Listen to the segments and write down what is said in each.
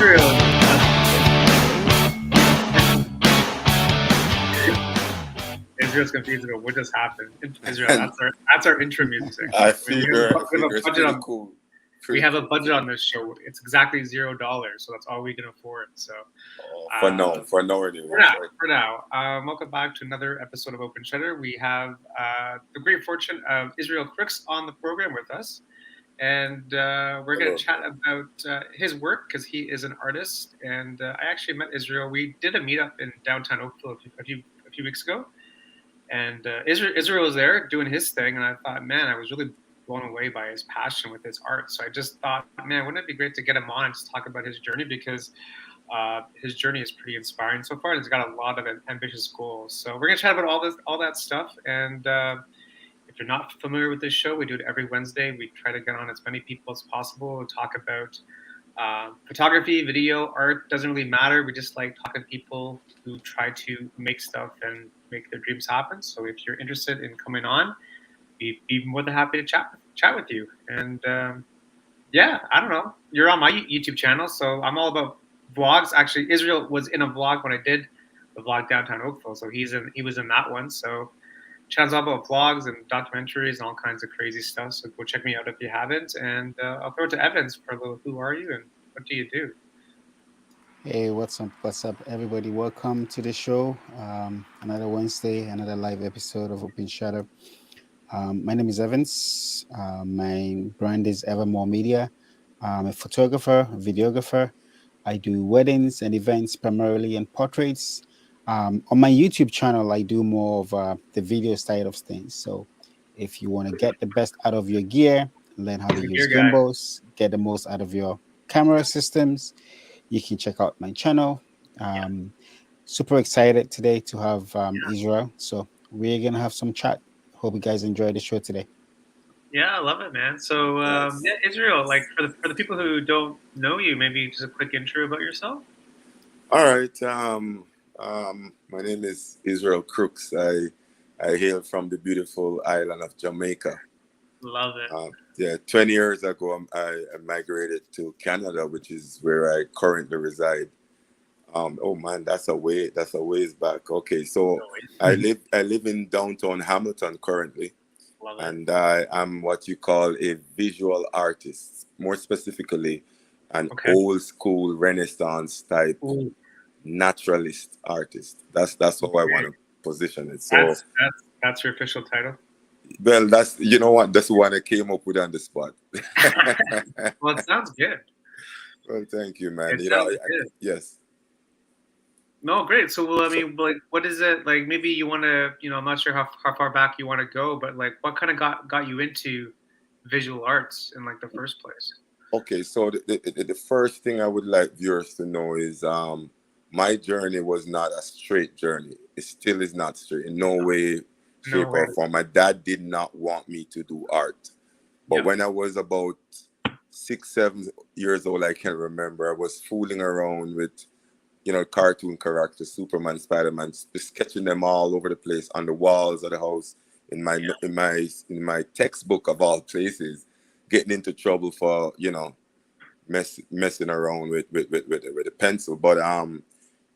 Israel. Israel's confused about what just happened. Israel, that's our intro music. I We have figure a it's budget pretty on. cool. We Pretty have a cool. budget on this show. It's exactly $0, so that's all we can afford. So, For now anyway. for now, welcome back to another episode of Open Shutter. We have the great fortune of Israel Crooks on the program with us, and we're going to chat about his work because he is an artist. And I actually met Israel. We did a meetup in Downtown Oakville a few weeks ago, and Israel was there doing his thing, and I thought, man, I was really blown away by his passion with his art. So I just thought, man, wouldn't it be great to get him on and just talk about his journey, because his journey is pretty inspiring so far, and he's got a lot of ambitious goals. So we're gonna chat about all that stuff. And if you're not familiar with this show, we do it every Wednesday. We try to get on as many people as possible and talk about photography, video, art. Doesn't really matter. We just like talking to people who try to make stuff and make their dreams happen. So if you're interested in coming on, be more than happy to chat with you. And yeah, I don't know. You're on my YouTube channel, so I'm all about vlogs. Actually, Israel was in a vlog when I did the vlog Downtown Oakville, so he was in that one. So channel's all about vlogs and documentaries and all kinds of crazy stuff. So go check me out if you haven't. And I'll throw it to Evans for a little. Who are you and what do you do? Hey, what's up? What's up, everybody? Welcome to the show. Another Wednesday, another live episode of Open Shutter. My name is Evans. My brand is Evermore Media. I'm a photographer, videographer. I do weddings and events primarily and portraits. On my YouTube channel, I do more of the video side of things. So if you want to get the best out of your gear, learn how to use gimbals, get the most out of your camera systems, you can check out my channel. Super excited today to have Israel. So we're going to have some chat. Hope you guys enjoy the show today. Yeah, I love it, man. So, Israel, like for the people who don't know you, maybe just a quick intro about yourself. All right. My name is Israel Crooks. I hail from the beautiful island of Jamaica. Love it. 20 years ago, I migrated to Canada, which is where I currently reside. Oh man, that's a ways back. Okay, so I live in downtown Hamilton currently. And I am what you call a visual artist, more specifically, an old school Renaissance type naturalist artist. That's how I want to position it. So that's your official title. Well, that's what, that's the one I came up with on the spot. Well, it sounds good. Well, thank you, man. Yes. No, great. So, I mean, like, what is it like? Maybe you want to, I'm not sure how far back you want to go, but like, what kind of got you into visual arts in like the first place? Okay, so the first thing I would like viewers to know is my journey was not a straight journey. It still is not straight in no way, shape, or form. My dad did not want me to do art, but when I was about 6-7 years old, I can remember I was fooling around with cartoon characters, Superman, Spider-Man, sketching them all over the place on the walls of the house, in my textbook of all places, getting into trouble for messing around with a pencil. But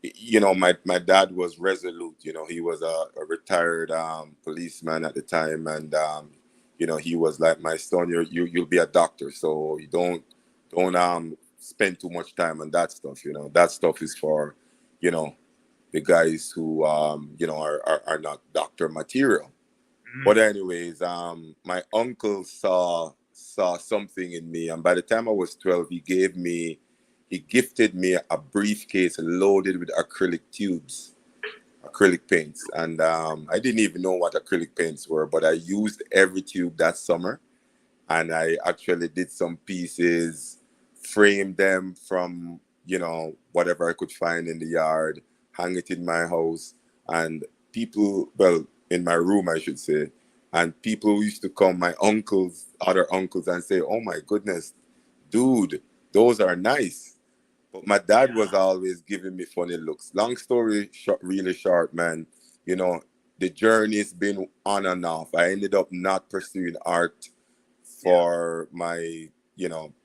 my dad was resolute. He was a retired policeman at the time, and he was like, my son, you'll be a doctor, so you don't spend too much time on that stuff. That stuff is for the guys who are not doctor material. But anyways, my uncle saw something in me, and by the time I was 12, he gifted me a briefcase loaded with acrylic paints, and I didn't even know what acrylic paints were, but I used every tube that summer, and I actually did some pieces, frame them from whatever I could find in the yard, hang it in my house, and in my room, I should say, and people used to come, my other uncles, and say, oh my goodness, dude, those are nice. But my dad was always giving me funny looks. Long story short, really short, man, the journey's been on and off. I ended up not pursuing art for my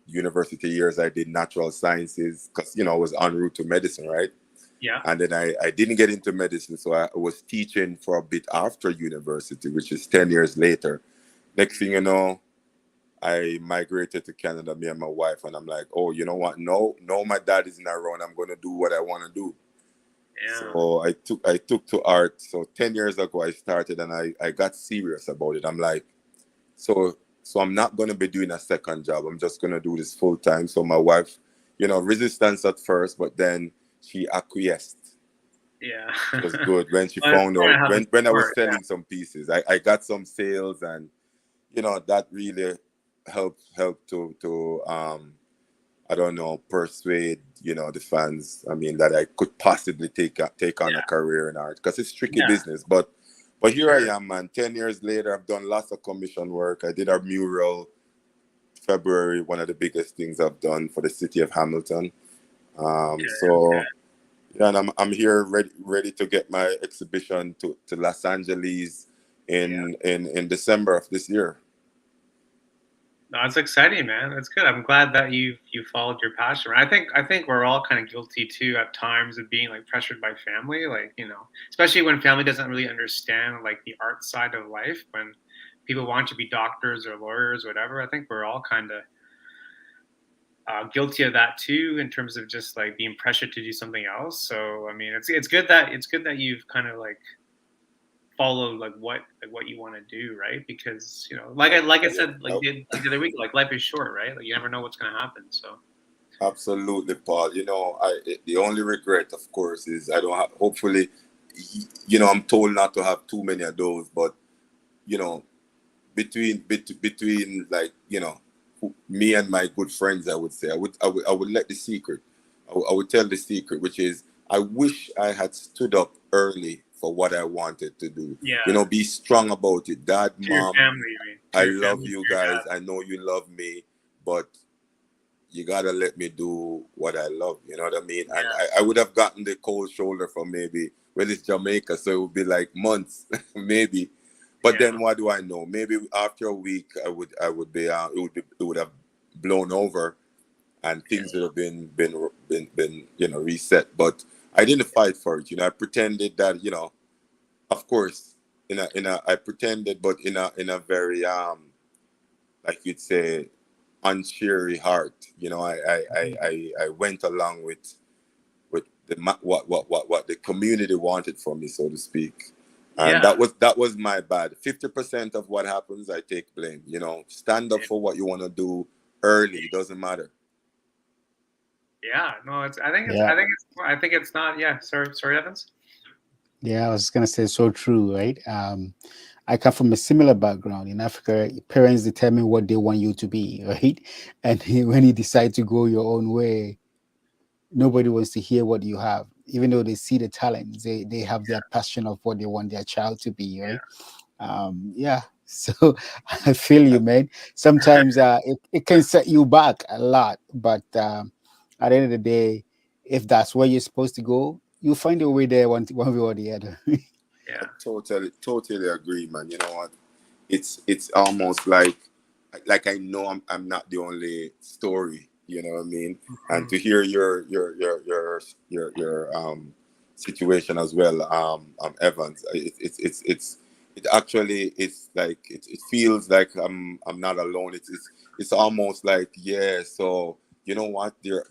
university years, I did natural sciences because, I was en route to medicine, right? Yeah. And then I didn't get into medicine, so I was teaching for a bit after university, which is 10 years later. Next thing you know, I migrated to Canada, me and my wife, and I'm like, oh, you know what? No, my dad is not around. I'm gonna do what I want to do. Yeah. So I took to art. So 10 years ago I started, and I got serious about it. I'm like, so I'm not gonna be doing a second job. I'm just gonna do this full time. So my wife, resistance at first, but then she acquiesced. Yeah. It was good when she Well, it's found kinda out how the when I was work, yeah. selling some pieces. I got some sales, and that really helped to I don't know, persuade the fans. I mean, that I could possibly take on a Yeah. career in art, because it's tricky Yeah, business. But here sure. I am, man. 10 years later, I've done lots of commission work. I did a mural February, one of the biggest things I've done for the city of Hamilton. So Okay. yeah, and I'm here ready to get my exhibition to Los Angeles Yeah. in December of this year. No, it's exciting, man. That's good. I'm glad that you followed your passion. I think we're all kind of guilty too at times of being like pressured by family, like, especially when family doesn't really understand like the art side of life. When people want to be doctors or lawyers, or whatever. I think we're all kind of guilty of that too, in terms of just like being pressured to do something else. So I mean, it's good that you've kind of like follow like what you want to do, right? Because like I said, like the other week, like life is short, right? Like you never know what's gonna happen. So Absolutely, Paul. The only regret, of course, is I don't have. Hopefully, I'm told not to have too many of those. But you know, between like me and my good friends, I would say I would let the secret. I would tell the secret, which is I wish I had stood up early for what I wanted to do. yeah, Be strong about it. Dad, to your mom, family, I mean, to I your love family, you to your guys. dad. I know you love me, but you gotta let me do what I love. You know what I mean? And Yeah, I would have gotten the cold shoulder from maybe, well, it's Jamaica, so it would be like months, maybe. But yeah, then what do I know? Maybe after a week, I would be it would have blown over, and yeah, things would have been reset. But I didn't fight for it. I pretended that of course, I pretended, but in a very like you'd say, uncheery heart. I went along with what the community wanted from me, so to speak. And yeah, that was my bad. 50% of what happens, I take blame. Stand up yeah. for what you want to do early. It doesn't matter. Yeah. No, it's. I think it's. Yeah, I think it's. I think it's not. Yeah. Sorry, Evans. yeah, I was gonna say so true, right? I come from a similar background. In Africa, parents determine what they want you to be, right? And when you decide to go your own way, nobody wants to hear what you have, even though they see the talent. They have their passion of what they want their child to be, right? Yeah. So I feel you, man. Sometimes it can set you back a lot, but at the end of the day, if that's where you're supposed to go, you'll find your way there one way or the other. I Yeah. totally agree, man. You know what? It's almost like I know I'm not the only story. You know what I mean? And Mhm. to hear your situation as well, Evans, it actually, it's like it feels like I'm not alone. It's almost like, yeah. So you know what? There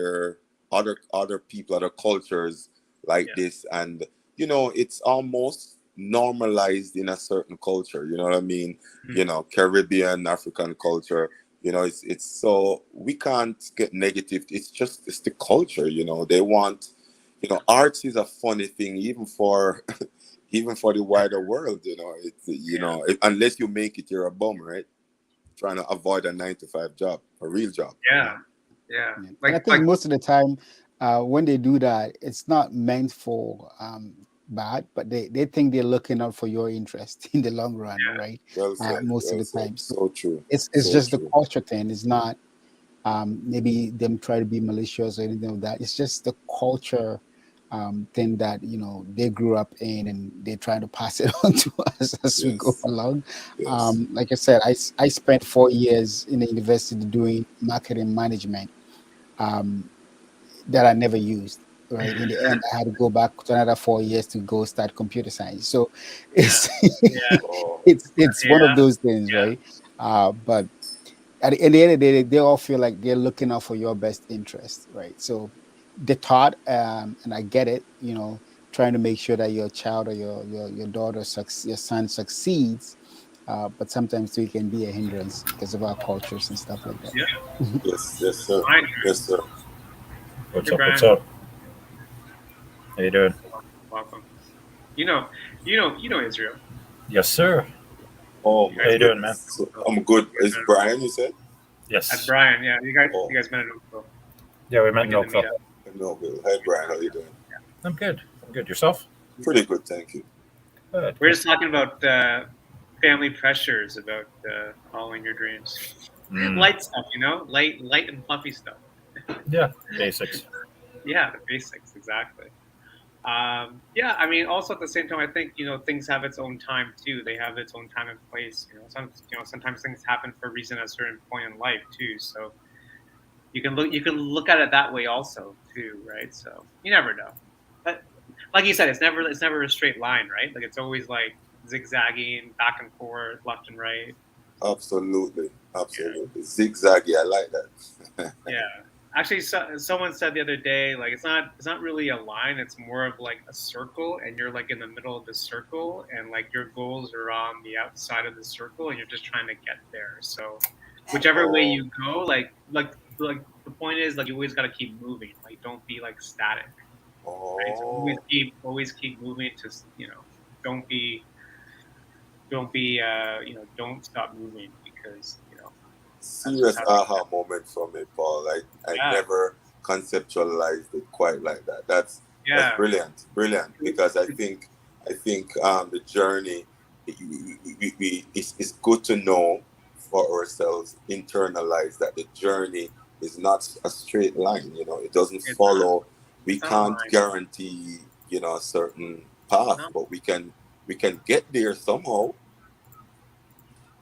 are other people, other cultures like Yeah. this, and it's almost normalized in a certain culture. You know what I mean? Mhm. Caribbean, African culture. It's so we can't get negative. It's the culture. They want. Arts is a funny thing, even for even for the wider world. It's Yeah. unless you make it, you're a bum, right? Trying to avoid a 9 to 5 job, a real job. Yeah. Yeah. Yeah. And I Like think most of the time, when they do that, it's not meant for bad, but they think they're looking out for your interest in the long run, right? Well said. Most of Well the said. time. So So true. it's So just the true. culture thing. It's not maybe them try to be malicious or anything like that. It's just the culture thing that they grew up in, and they're trying to pass it on to us as we go Yes. along. Yes. Like I said, I spent 4 years in the university doing marketing management. Um, that I never used. Right. In the end, I had to go back to another 4 years to go start computer science. So Yeah. it's Yeah. Oh, it's one of Yeah. those things, Yeah. right? But at the end of the day, they all feel like they're looking out for your best interest, right? So the thought, and I get it, trying to make sure that your child or your daughter, your son succeeds. But sometimes we can be a hindrance because of our cultures and stuff like that. Yeah. yes, yes, sir. Fine. Yes, sir. What's Hey, up? What's Brian. up? How you doing? Welcome. You know, Israel. Yes, sir. Oh You my How guys you met. doing, man? goodness. So, I'm good. You guys Is met Brian, you said? at Yes. Brian. Yeah. You Oh, guys met at Oakville. Yeah, we met We in did the Oakville. meetup. no, Bill. Hey, Brian, how you doing? I'm good. I'm good. Yourself? Pretty good, thank you. Good. We're Good. just talking about family pressures, about following your dreams. Light stuff, light and fluffy stuff. Yeah, basics. Yeah, the basics, exactly. Yeah, I mean, also at the same time, I think things have its own time too. They have its own time and place. Sometimes things happen for a reason at a certain point in life too. So you can look at it that way also too, right? So you never know. But like you said, it's never a straight line, right? Like it's always like zigzagging back and forth, left and right. Absolutely. Yeah. Absolutely. Zigzaggy, I like that. Yeah. Actually, someone said the other day, like it's not really a line. It's more of like a circle, and you're like in the middle of the circle, and like your goals are on the outside of the circle, and you're just trying to get there. So, whichever way Oh, you go, like the point is, like you always got to keep moving. Like don't be like static, right? So always oh. keep moving. To don't don't stop moving because that's just Serious how. aha moment from me, Paul. I Yeah. never conceptualized it quite like that. That's Yeah. brilliant, brilliant. Because I think the journey, it's good to know for ourselves, internalize that the journey is not a straight line. It doesn't It's not. follow. We It's not a can't line. guarantee a certain path, No. but we can get there somehow.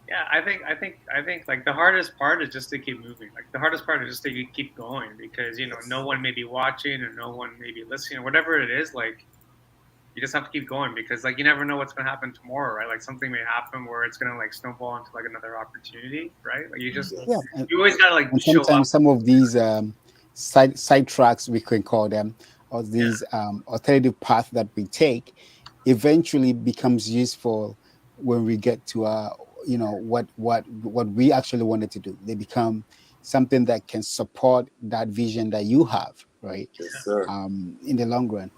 Yeah, I think like the hardest part is just to keep moving. Like the hardest part is just to keep going because Yes. no one may be watching or no one may be listening or whatever it is. Like you just have to keep going because like you never know what's gonna happen tomorrow, right? Like something may happen where it's gonna like snowball into like another opportunity, right? Like Yeah, Yes. and, you always gotta like and show up. sometimes some of these side tracks, we can call them, or Yeah, these alternative path that we take, eventually becomes useful when we get to what we actually wanted to do. They become something that can support that vision that you have, right? Yes, sir. In the long run.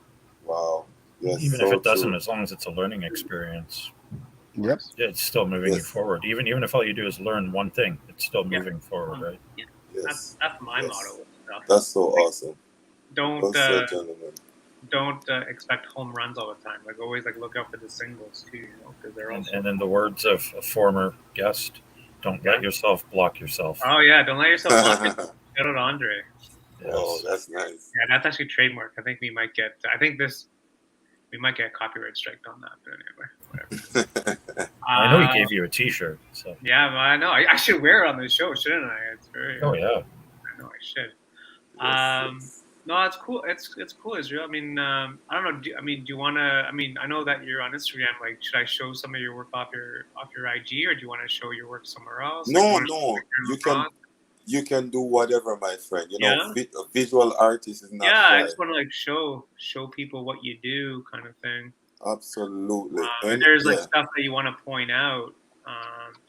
Wow. Yes, Even if so it doesn't, true. as long as it's a learning experience, of Yep. course. it's still moving you Yes, forward. Even if all you do is learn one thing, it's still Yeah, moving forward, right? yeah. That's yes, that's my motto yes. with stuff. That's so Like, awesome. don't Well said, gentlemen. expect home runs all the time. Like always like look out for the singles too, because they're And also in the words of a former guest, don't yeah. let yourself block yourself. Oh yeah, don't let yourself block yourself. Shout out Andre. Oh, Yes. that's nice. Yeah, that's actually trademark. I think we might get. I think we might get copyright strike on that. But anyway, whatever. I know he gave you a T-shirt. So. Yeah, I know. I should wear it on the show, shouldn't I? It's very. Oh yeah. I know I should. Yes, yes. No, it's cool. It's cool, Israel. I mean, I don't know. Do you want to? I mean, I know that you're on Instagram. Like, should I show some of your work off your IG, or do you want to show your work somewhere else? Like, do you No, want to show no. your You can LeBron? you can do whatever, my friend. Yeah. A visual artist is not Yeah, I shy. just want to like show people what you do, kind of thing. Absolutely. If And there's like yeah, stuff that you want to point out,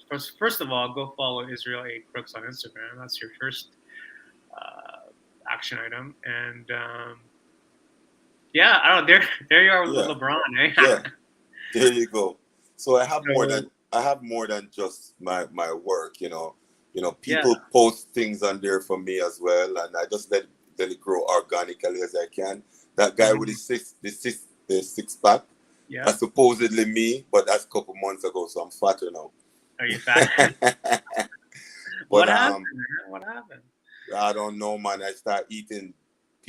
first of all, go follow Israel Crooks on Instagram. That's your first action item, and yeah, I don't know. There you are with yeah, LeBron, eh? yeah. There you go. So I have more So than just my work. yeah, People post things on there for me as well, and I just let it grow organically as I can. That guy with mhm, the six pack, yeah. that's supposedly me, but that's a couple months ago, so I'm fatter now. Are you fat? But What happened, man? What happened? I don't know, man. I start eating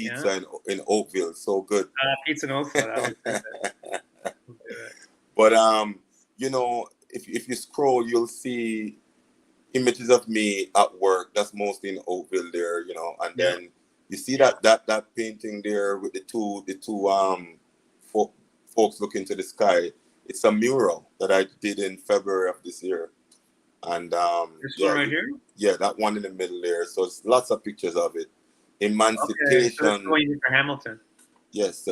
pizza in Oakville. So good. Pizza in Oakville. That was good. But if you scroll, you'll see images of me at work. That's mostly in Oakville there, and then you see that painting there with the two folks looking to the sky. It's a mural that I did in February of this year, and this one right here. Yeah, that one in the middle there. So it's lots of pictures of it. Emancipation. Okay, so that's the one you did for Hamilton. Yes,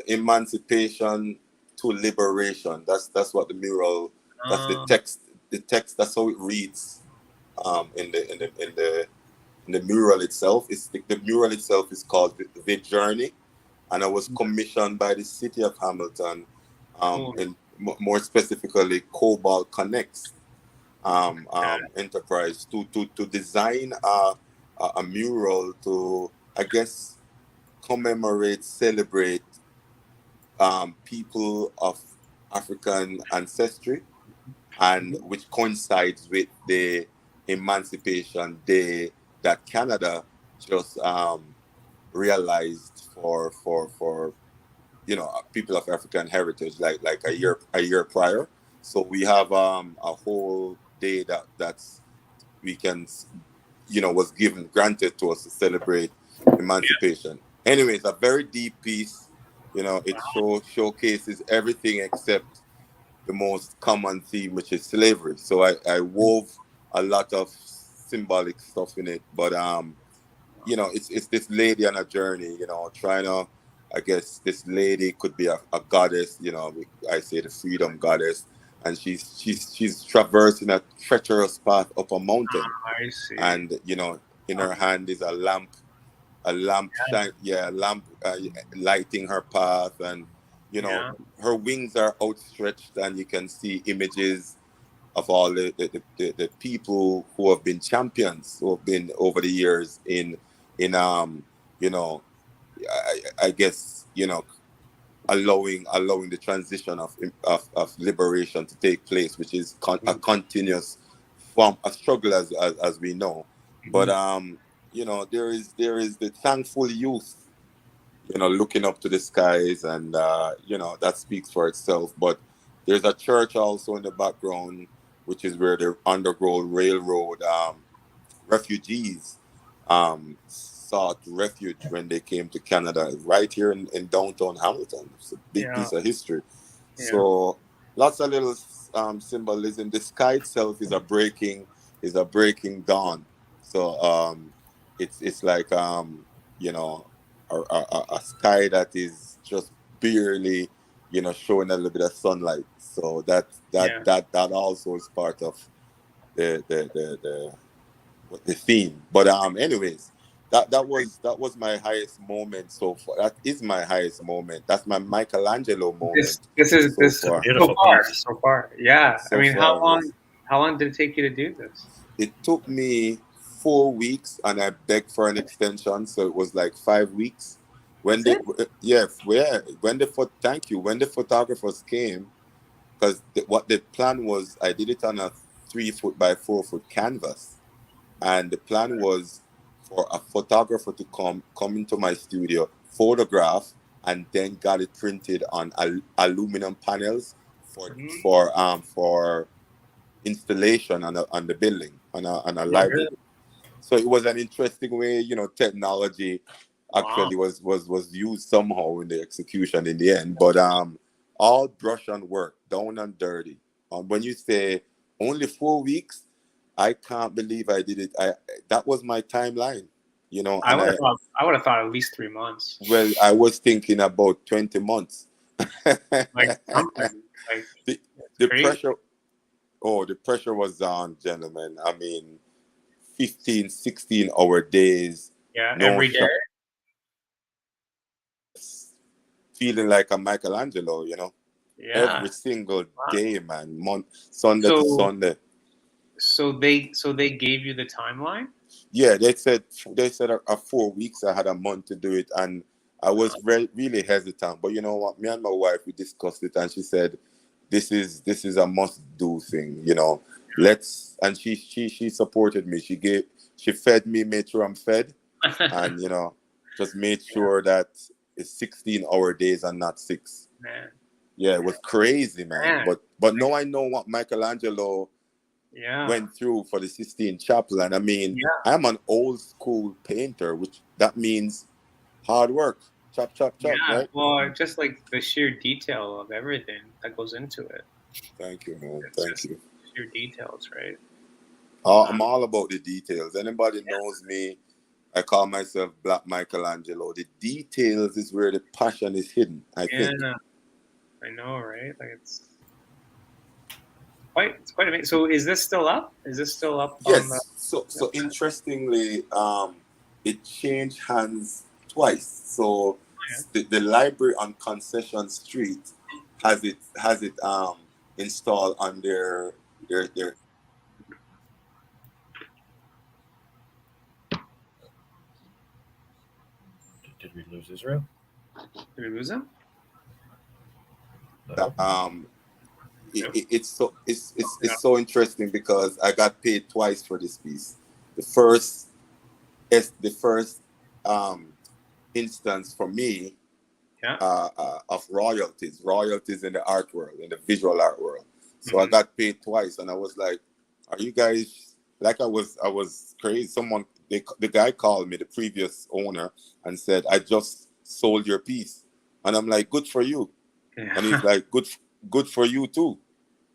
emancipation to liberation. That's what the mural. That's the text. The text. That's how it reads. In the mural itself, the mural itself is called the Journey, and I was commissioned by the city of Hamilton, and more specifically, Cobalt Connects enterprise to design a mural to, I guess, commemorate, celebrate people of African ancestry, and which coincides with the Emancipation Day that Canada just realized for people of African heritage, like a year prior. So we have a whole day that's we can was granted to us to celebrate emancipation. Anyways, a very deep piece. It showcases everything except the most common theme, which is slavery. So I wove a lot of symbolic stuff in it, but it's this lady on a journey, trying to, I guess this lady could be a goddess, I say the freedom goddess, and she's traversing a treacherous path up a mountain. I see. And in her hand is a lamp lighting her path, and her wings are outstretched, and you can see images of all the people who have been champions, who have been over the years in I guess allowing the transition of liberation to take place, which is a continuous form a struggle as we know. But there is the thankful youth looking up to the skies, and that speaks for itself. But there's a church also in the background, which is where the Underground Railroad refugees sought refuge when they came to Canada, right here in downtown Hamilton. It's a big piece of history. So lots of little symbolism. The sky itself is a breaking dawn. So it's like a sky that is just barely showing a little bit of sunlight. So that also is part of the theme. But anyways, that was my highest moment so far. That is my highest moment. That's my Michelangelo moment. This is so far. Yeah. So I mean, far, how long did it take you to do this? It took me 4 weeks, and I begged for an extension, so it was like 5 weeks. When the photographers came, because what the plan was, I did it on a 3 foot by 4 foot canvas, and the plan was for a photographer to come into my studio, photograph, and then got it printed on aluminum panels for installation on the building, on a library. So it was an interesting way, technology actually was used somehow in the execution in the end. But all brush and work, down and dirty. When you say only 4 weeks, I can't believe I did it. That was my timeline, I would have thought at least 3 months. Well, I was thinking about 20 months. Like something. Like the pressure. Oh, the pressure was on, gentlemen. I mean, 15, 16-hour days. Yeah, every day. Feeling like a Michelangelo, Yeah. Every single day, man. Sunday to Sunday. So they gave you the timeline? Yeah, they said 4 weeks. I had a month to do it, and I was really hesitant. But you know what? Me and my wife, we discussed it, and she said, "This is a must-do thing, Let's." And she supported me. She fed me, made sure I'm fed, and just made sure that it's 16-hour days and not 6. Man. Yeah, it was crazy, man. But now I know what Michelangelo went through for the Sistine Chapel. And I mean, I'm an old school painter, which that means hard work. Chop, chop, chop, right? Well, just like the sheer detail of everything that goes into it. Thank you, man. It's Thank you. Sheer details, right? I'm all about the details. Anybody knows me, I call myself Black Michelangelo. The details is where the passion is hidden, I think. I know, right? Like it's quite amazing. So is this still up? Yes. So interestingly, it changed hands twice. So the library on Concession Street has it installed on their. Did we lose Israel? Did we lose him? It's so interesting because I got paid twice for this piece. The first instance for me of royalties in the art world, in the visual art world. So I got paid twice, and I was like, "Are you guys like?" I was crazy. The guy called me, the previous owner, and said, "I just sold your piece," and I'm like, "Good for you," and he's like, "Good for you too."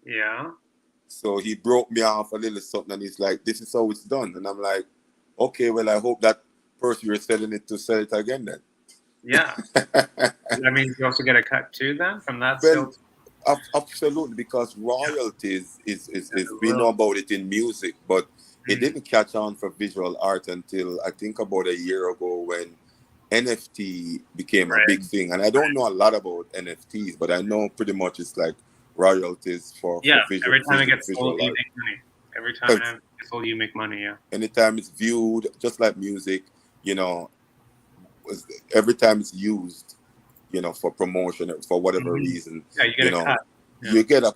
Yeah. So he broke me off a little something, and he's like, "This is how it's done," and I'm like, "Okay, well, I hope that person you're selling it to sell it again then." Yeah. That means you also get a cut too then from that sale? Absolutely, because royalties is we know about it in music, but it didn't catch on for visual art until I think about a year ago when NFT became a big thing. And I don't know a lot about NFTs, but I know pretty much it's like royalties for visual. Every time it gets sold, you make money. Every time it gets sold, you make money. Yeah. Anytime it's viewed, just like music, every time it's used, for promotion for whatever reason, you get a cut.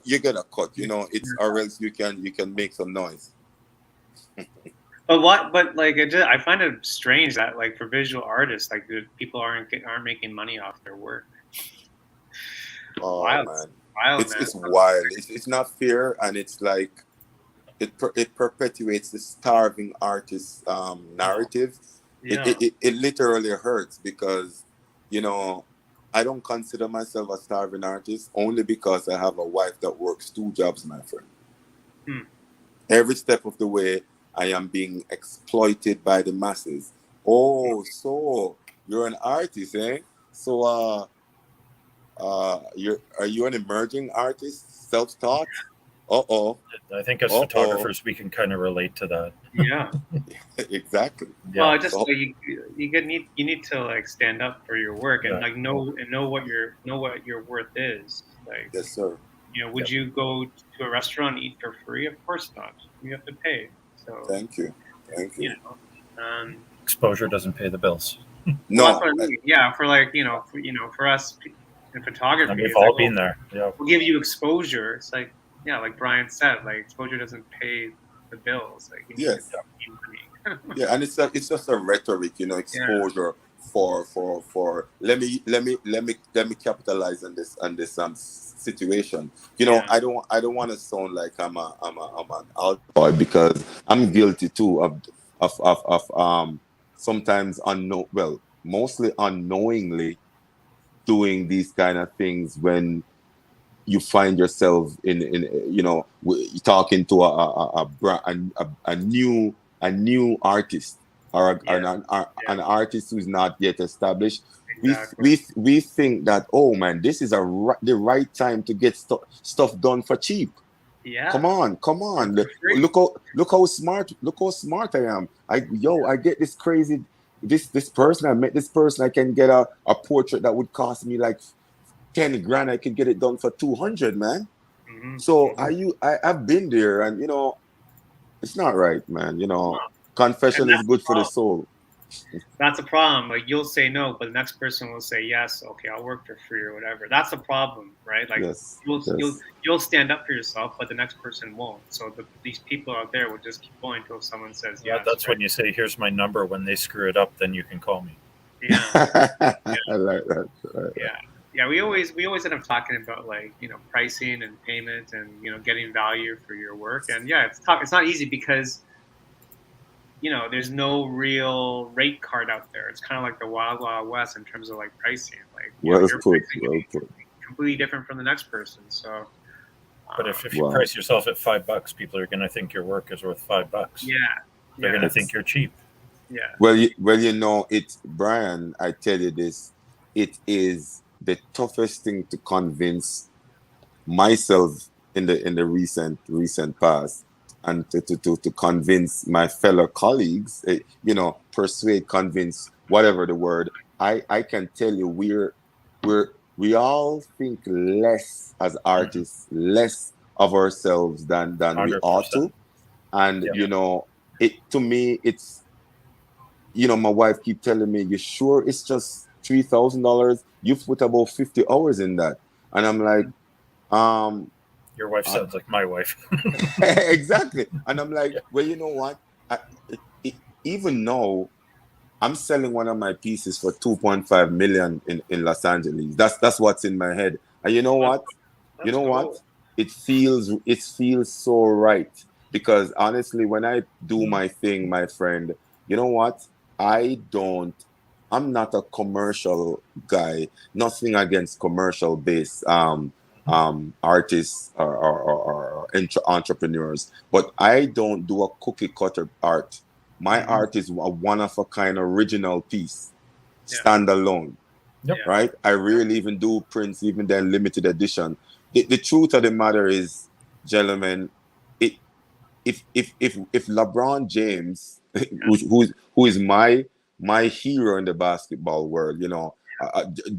You get a cut. It's or else you can make some noise. But like I find it strange that like for visual artists, like the people aren't making money off their work. Oh wild. man, Wild, it's wild. It's not fair, and it's like it perpetuates the starving artist narrative. Yeah. It literally hurts because I don't consider myself a starving artist only because I have a wife that works 2 jobs, my friend. Every step of the way, I am being exploited by the masses. Oh, so you're an artist, eh? So, are you an emerging artist, self-taught? I think as photographers, we can kind of relate to that. Yeah. Exactly. Well, just like you need to like stand up for your work and like know what your worth is. Like, yes, sir. Would you go to a restaurant and eat for free? Of course not. You have to pay. So thank you. Exposure doesn't pay the bills. No. Well, that's what I mean. Yeah, for like for us in photography, and we've all been there. Yeah. We'll give you exposure. It's like like Brian said, like exposure doesn't pay the bills. Like yes. Yeah, and it's just a rhetoric, exposure for let me capitalize on this situation. I don't want to sound like I'm an outboy because I'm guilty too of sometimes mostly unknowingly doing these kind of things when you find yourself in talking to a new artist or an artist who's not yet established. Exactly. We think that, oh man, this is the right time to get stuff done for cheap. Yeah. Come on. Look how smart I am. I get this crazy this person. I met this person. I can get a portrait that would cost me like 10 grand. I can get it done for 200, man. So I've been there, and it's not right, man. Confession is good for the soul. That's a problem. Like you'll say no, but the next person will say yes. Okay, I'll work for free or whatever. That's a problem, right? Like you'll stand up for yourself, but the next person won't. So these people out there will just keep going until someone says yes. That's when you say, "Here's my number." When they screw it up, then you can call me. Yeah. I like that. Yeah. Yeah, we always end up talking about, like, pricing and payment and, getting value for your work. And yeah, it's tough. It's not easy because, there's no real rate card out there. It's kind of like the wild wild west in terms of like pricing. Like, Well your put. pricing Well can put. be completely different from the next person. So, But if you Wow. price yourself at $5, people are going to think your work is worth $5. yeah, They're going to think you're cheap. yeah, Well, it's Brian. I tell you this, it is the toughest thing to convince myself in the recent past, and to convince my fellow colleagues. Persuade, convince, whatever the word. I can tell you, we all think less as artists, less of ourselves than we ought 100%. to, and Yeah. it to me it's. My wife keep telling me, "You sure it's just $3,000? You've put about 50 hours in that," and I'm like, Your wife sounds like my wife. exactly. And I'm like, well, you know what? Even now, I'm selling one of my pieces for 2.5 million in Los Angeles. That's what's in my head. And you know what? You that's know what? cool. It feels so right, because honestly, when I do my thing, my friend, you know what? I don't. I'm not a commercial guy. Nothing against commercial based artists or entrepreneurs, but I don't do a cookie cutter art. My Mhm. art is a one of a kind original piece, Yeah, standalone. Yep. yeah, Right? I really even do prints, even then limited edition. The truth of the matter is, gentlemen, it if LeBron James, who is my hero in the basketball world,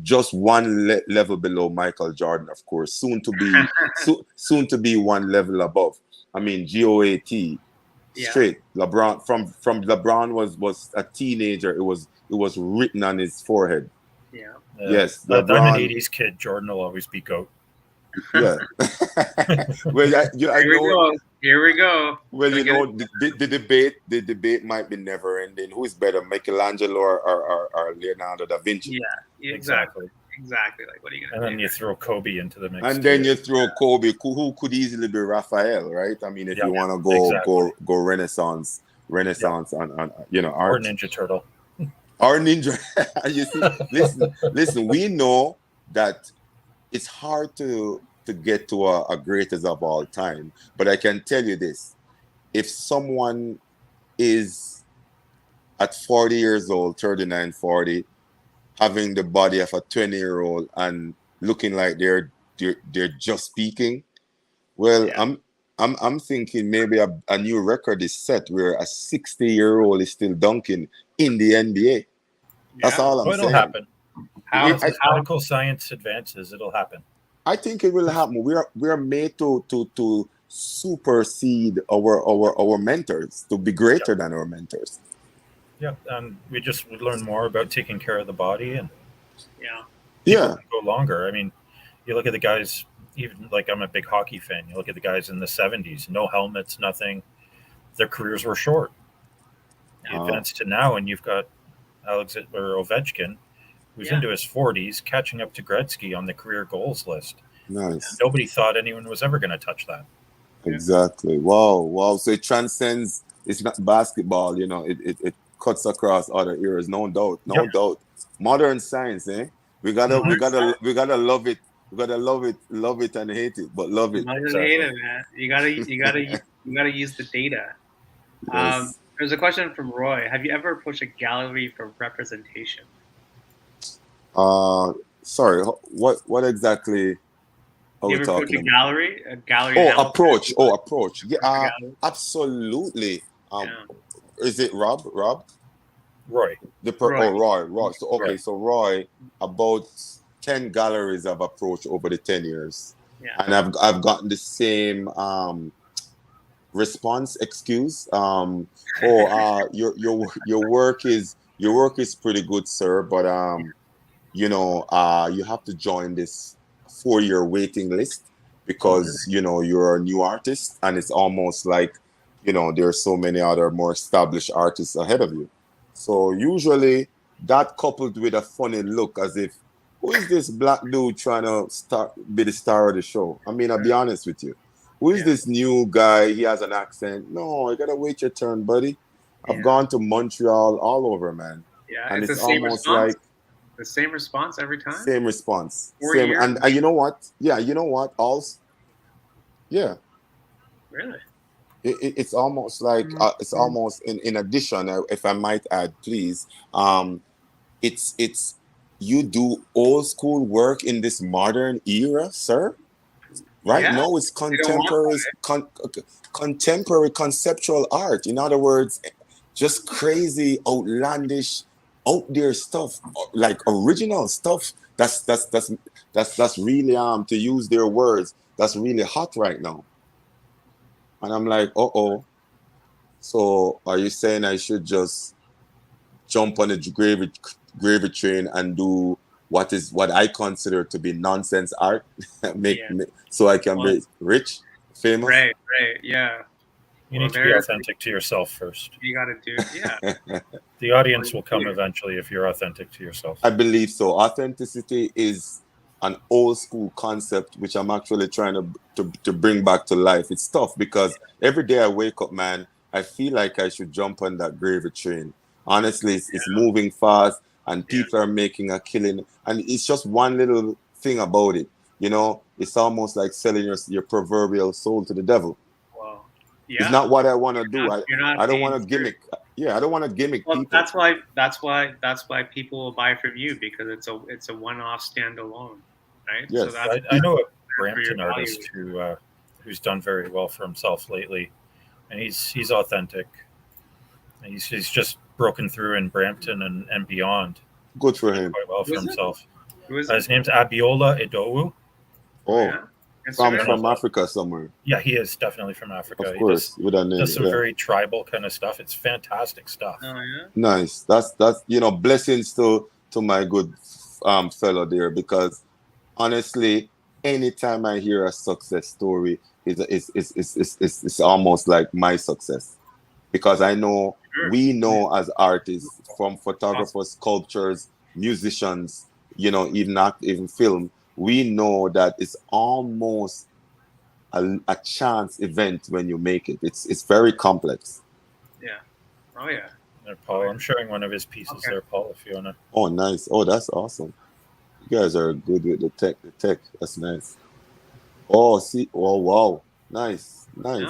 just one level below Michael Jordan, of course, soon to be one level above. I mean, GOAT, yeah, straight LeBron, from LeBron was a teenager. It was written on his forehead. yeah. Yes, I'm an LeBron. 80s kid. Jordan will always be GOAT. Yeah. Well, I Here we know. go. Here we go. Well, Gonna get it. the debate might be never ending. Who is better, Michelangelo or Leonardo da Vinci? Yeah, Exactly. exactly. Like, what are you And gonna then do? you throw Kobe into the mix And too. then you throw Kobe, who could easily be Raphael, right? I mean, if Yep, you want to exactly. go Renaissance, Yep. on Or art, Ninja Turtle. or ninja. You see, listen. We know that it's hard to get to a greatest of all time, but I can tell you this: if someone is at 40 years old, 39, 40, having the body of a 20-year-old and looking like they're just speaking, well, Yeah, I'm thinking maybe a new record is set where a 60-year-old is still dunking in the NBA. That's yeah. all Oh, I'm it'll saying. happen. How As how medical science advances, it'll happen. I think it will happen. We are made to supersede our mentors, to be Yep. greater than our mentors. Yep. And we learn more about taking care of the body, and yeah, people Yeah. can go longer. I mean, you look at the guys, even like I'm a big hockey fan. You look at the guys in the 70s, no helmets, nothing. Their careers were short. You Oh, advance to now, and you've got Alexander Ovechkin, who's yeah, into his 40s, catching up to Gretzky on the career goals list. And nice. nobody thought anyone was ever going to touch that. yeah. Exactly. Wow. Wow. So it transcends. It's not basketball. It cuts across other eras. No doubt. Yep. No doubt. Modern science, eh? We gotta we Mhm. gotta we gotta love it. We gotta love it and hate it, but love it. I didn't hate Exactly. it, man. You gotta use the data. Yes. There's a question from Roy. Have you ever approached a gallery for representation? Uh, Sorry. What exactly are You we ever approach talking about? a gallery in Oh, Hamilton? approach. Oh, approach. Yeah. Approach a gallery? Absolutely. Yeah, Is it Rob? Rob? Roy. Roy. Roy. So okay, Roy. so Roy, about 10 galleries I've approached over the 10 years, Yeah, and I've gotten the same response, excuse. Your work is pretty good, sir, but you have to join this 4-year waiting list, Mhm. because you're a new artist, and it's almost like there are so many other more established artists ahead of you. So usually that coupled with a funny look, as if, who is this black dude trying to be the star of the show? I mean, I'll be honest with you. Who is this new guy? He has an accent. No, you gotta wait your turn, buddy. I've gone to Montreal, all over, man. Yeah, And it's it's the same almost response. like The same response every time. same response. 4 Same, years. and you know what? Yeah, you know what? Also, yeah. Really? It's almost like it's almost in addition, if I might add, please. It's you do old school work in this modern era, sir. Right now, it's contemporary conceptual art. In other words, just crazy, outlandish, out there stuff, like original stuff. That's really to use their words. That's really hot right now. And I'm like, so are you saying I should just jump on the gravy train and do what I consider to be nonsense art, so I can be rich, famous? Right, yeah. You need to be authentic to yourself first. You got to do, The audience will come eventually if you're authentic to yourself. I believe so. Authenticity is an old school concept, which I'm actually trying to bring back to life. It's tough because every day I wake up, man, I feel like I should jump on that gravy train. Honestly, it's moving fast and people are making a killing. And it's just one little thing about it. You know, it's almost like selling your proverbial soul to the devil. Wow. Yeah. It's not what I want to do. I don't want to gimmick. Yeah, I don't want to gimmick people. That's why people will buy from you, because it's a one-off standalone, right? Yes. So I know a Brampton artist who's done very well for himself lately, and he's authentic. He's just broken through in Brampton and beyond. Good for him. Quite well for himself. His name's Abiola Idowu. From Africa somewhere. Yeah, he is definitely from Africa. Of course, he does some very tribal kind of stuff. It's fantastic stuff. Oh yeah. Nice. That's blessings to my good fellow there, because honestly, anytime I hear a success story, it's almost like my success, because I know we know as artists, from photographers, sculptors, musicians, even film. We know that it's almost a chance event when you make it. It's very complex. Yeah. Oh yeah. There, Paul, I'm showing one of his pieces there, Paul, if you wanna. Oh, nice. Oh, that's awesome. You guys are good with the tech. That's nice. Oh, see. Oh, wow. Nice. Okay.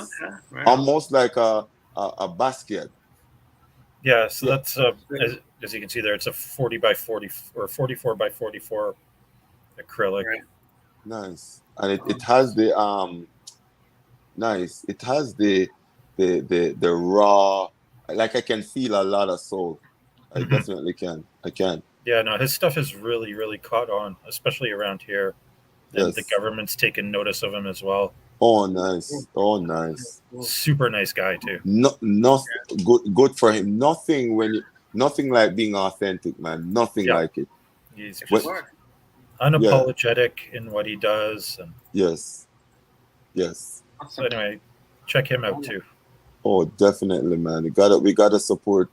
Right. Almost like a basket. Yeah. So that's as you can see there, it's a 40 by 40 or 44 by 44 acrylic. Right. Nice. And it has the nice. It has the raw, like I can feel a lot of soul. I definitely can. I can. Yeah, no, his stuff is really, really caught on, especially around here. And the government's taken notice of him as well. Oh, nice. Oh, nice. Super nice guy too. Good for him. Nothing like being authentic, man. Nothing like it. He's just unapologetic in what he does. And yes. So anyway, check him out too. Oh, definitely, man. We gotta support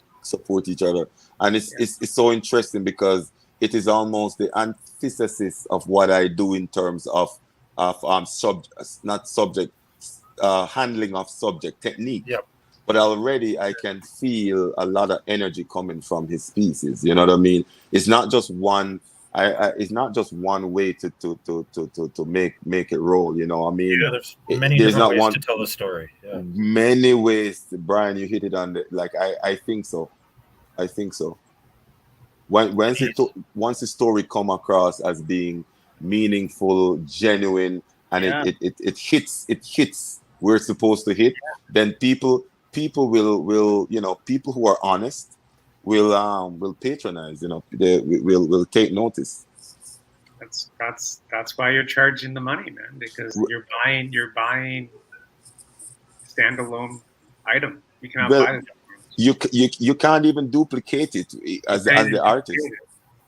each other, and it's so interesting because it is almost the antithesis of what I do in terms of handling of subject technique. Yep. But already I can feel a lot of energy coming from his pieces. You know what I mean? It's not just one. It's not just one way to make it roll. You know, I mean, there's many different ways to tell the story. Yeah. Many ways, Brian. You hit it on I think so. Once the story come across as being meaningful, genuine, and it hits where it's supposed to hit, then people will people who are honest will patronize. They will take notice. That's why you're charging the money, man, because you're buying standalone item. You cannot buy it. You can't even duplicate it as the artist.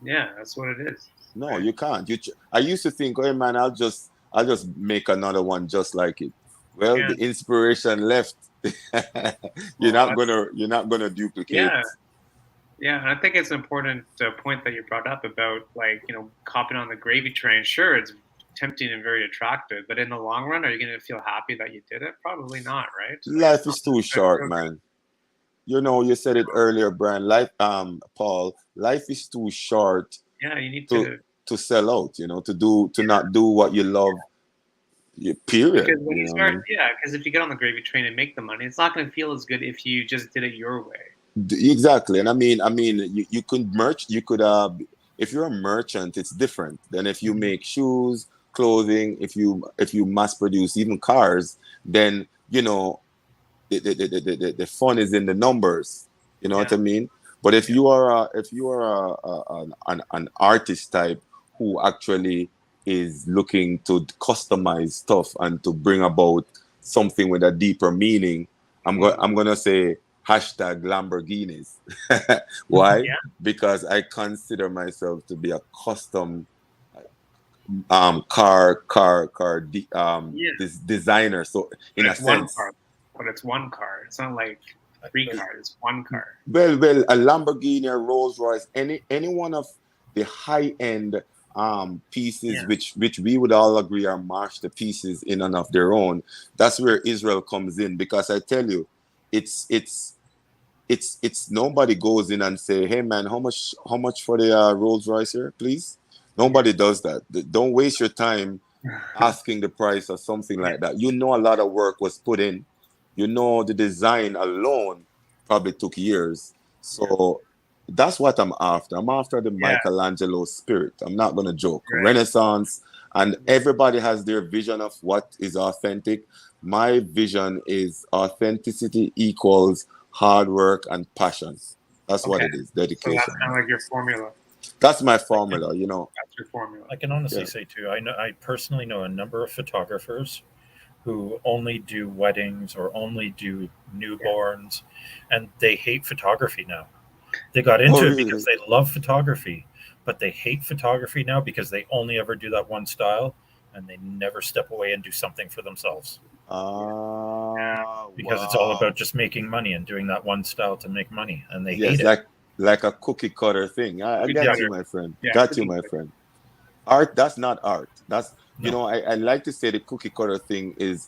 Yeah, that's what it is. No, you can't. I used to think, oh man, I'll just make another one just like it. Well, the inspiration left. You're not gonna duplicate. Yeah, and I think it's an important point that you brought up about, like, hopping on the gravy train. Sure, it's tempting and very attractive, but in the long run, are you going to feel happy that you did it? Probably not, right? Like, it's Life not is too gonna short, feel good. man. You said it earlier, Brian. Paul, life is too short Yeah, you need to to, to sell out. To not do what you love. Period. because when You you know what I start, mean? yeah, because if you get on the gravy train and make the money, it's not going to feel as good if you just did it your way. Exactly. And you could you could if you're a merchant, it's different than if you Mhm. make shoes, clothing, if you mass produce even cars, then the fun is in the numbers. You know what Yeah, I mean? But if yeah, you are an artist type who actually is looking to customize stuff and to bring about something with a deeper meaning, mm, I'm gonna say hashtag Lamborghinis. Why? yeah, Because I consider myself to be a custom yeah. this designer. So But in a it's one sense. car. But it's one car. It's not like three cars. It's one car. Well, a Lamborghini, a Rolls Royce, any one of the high end pieces, Yeah. which we would all agree are masterpieces in and of their own. That's where Israel comes in, because I tell you, it's nobody goes in and say, hey man, how much for the Rolls Royce here, please? Yeah. Nobody does that. Don't waste your time asking the price or something Yeah. like that. A lot of work was put in. The design alone probably took years. Yeah. So that's what I'm after. I'm after the Yeah. Michelangelo spirit. I'm not gonna joke. Right. Renaissance, and Yeah. everybody has their vision of what is authentic. My vision is authenticity equals hard work and passion. That's what Okay. it is. So that's Dedication. kind of like your formula. That's my I can, formula. That's your formula. I can honestly Yeah. say too. I personally know a number of photographers who only do weddings or only do Yeah. newborns, and they hate photography now. They got Oh, into it because really? they love photography, but they hate photography now because they only ever do that one style and they never step away and do something for themselves Yeah. because it's all about Wow. just making money and doing that one style to make money, and they hate Yes, it. like a cookie cutter thing. I Cookie got Yeah, you, cutter. my friend. Yeah. Got you, Cookie my cutter. friend. Art, that's not art. That's no, I like to say the cookie cutter thing is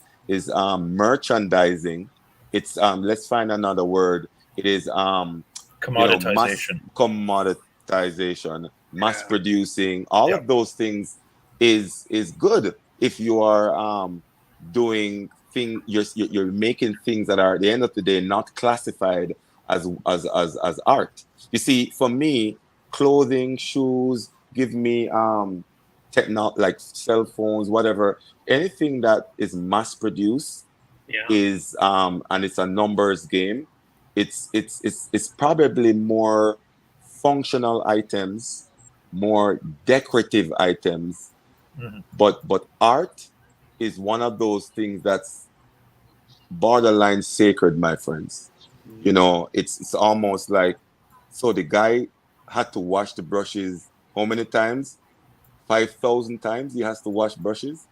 merchandising. It's let's find another word. It is mass commoditization. commoditization, mass Yeah. producing. All Yeah. of those things is good if you are doing thing you're making things that are at the end of the day not classified as art. You see, for me, clothing, shoes give me like cell phones, whatever. Anything that is mass produced Yeah. is and it's a numbers game. It's probably more functional items, more decorative items, Hmm. but art is one of those things that's borderline sacred, my friends. Mm. It's almost like, so the guy had to wash the brushes how many times? 5,000 times he has to wash brushes.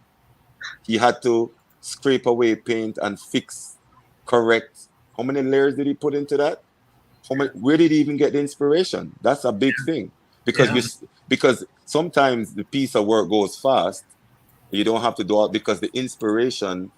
He had to scrape away paint and fix, correct. How many layers did he put into that? Yeah. Where did he even get the inspiration? That's a big thing, because Yeah. because sometimes the piece of work goes fast. You don't have to do it because the inspiration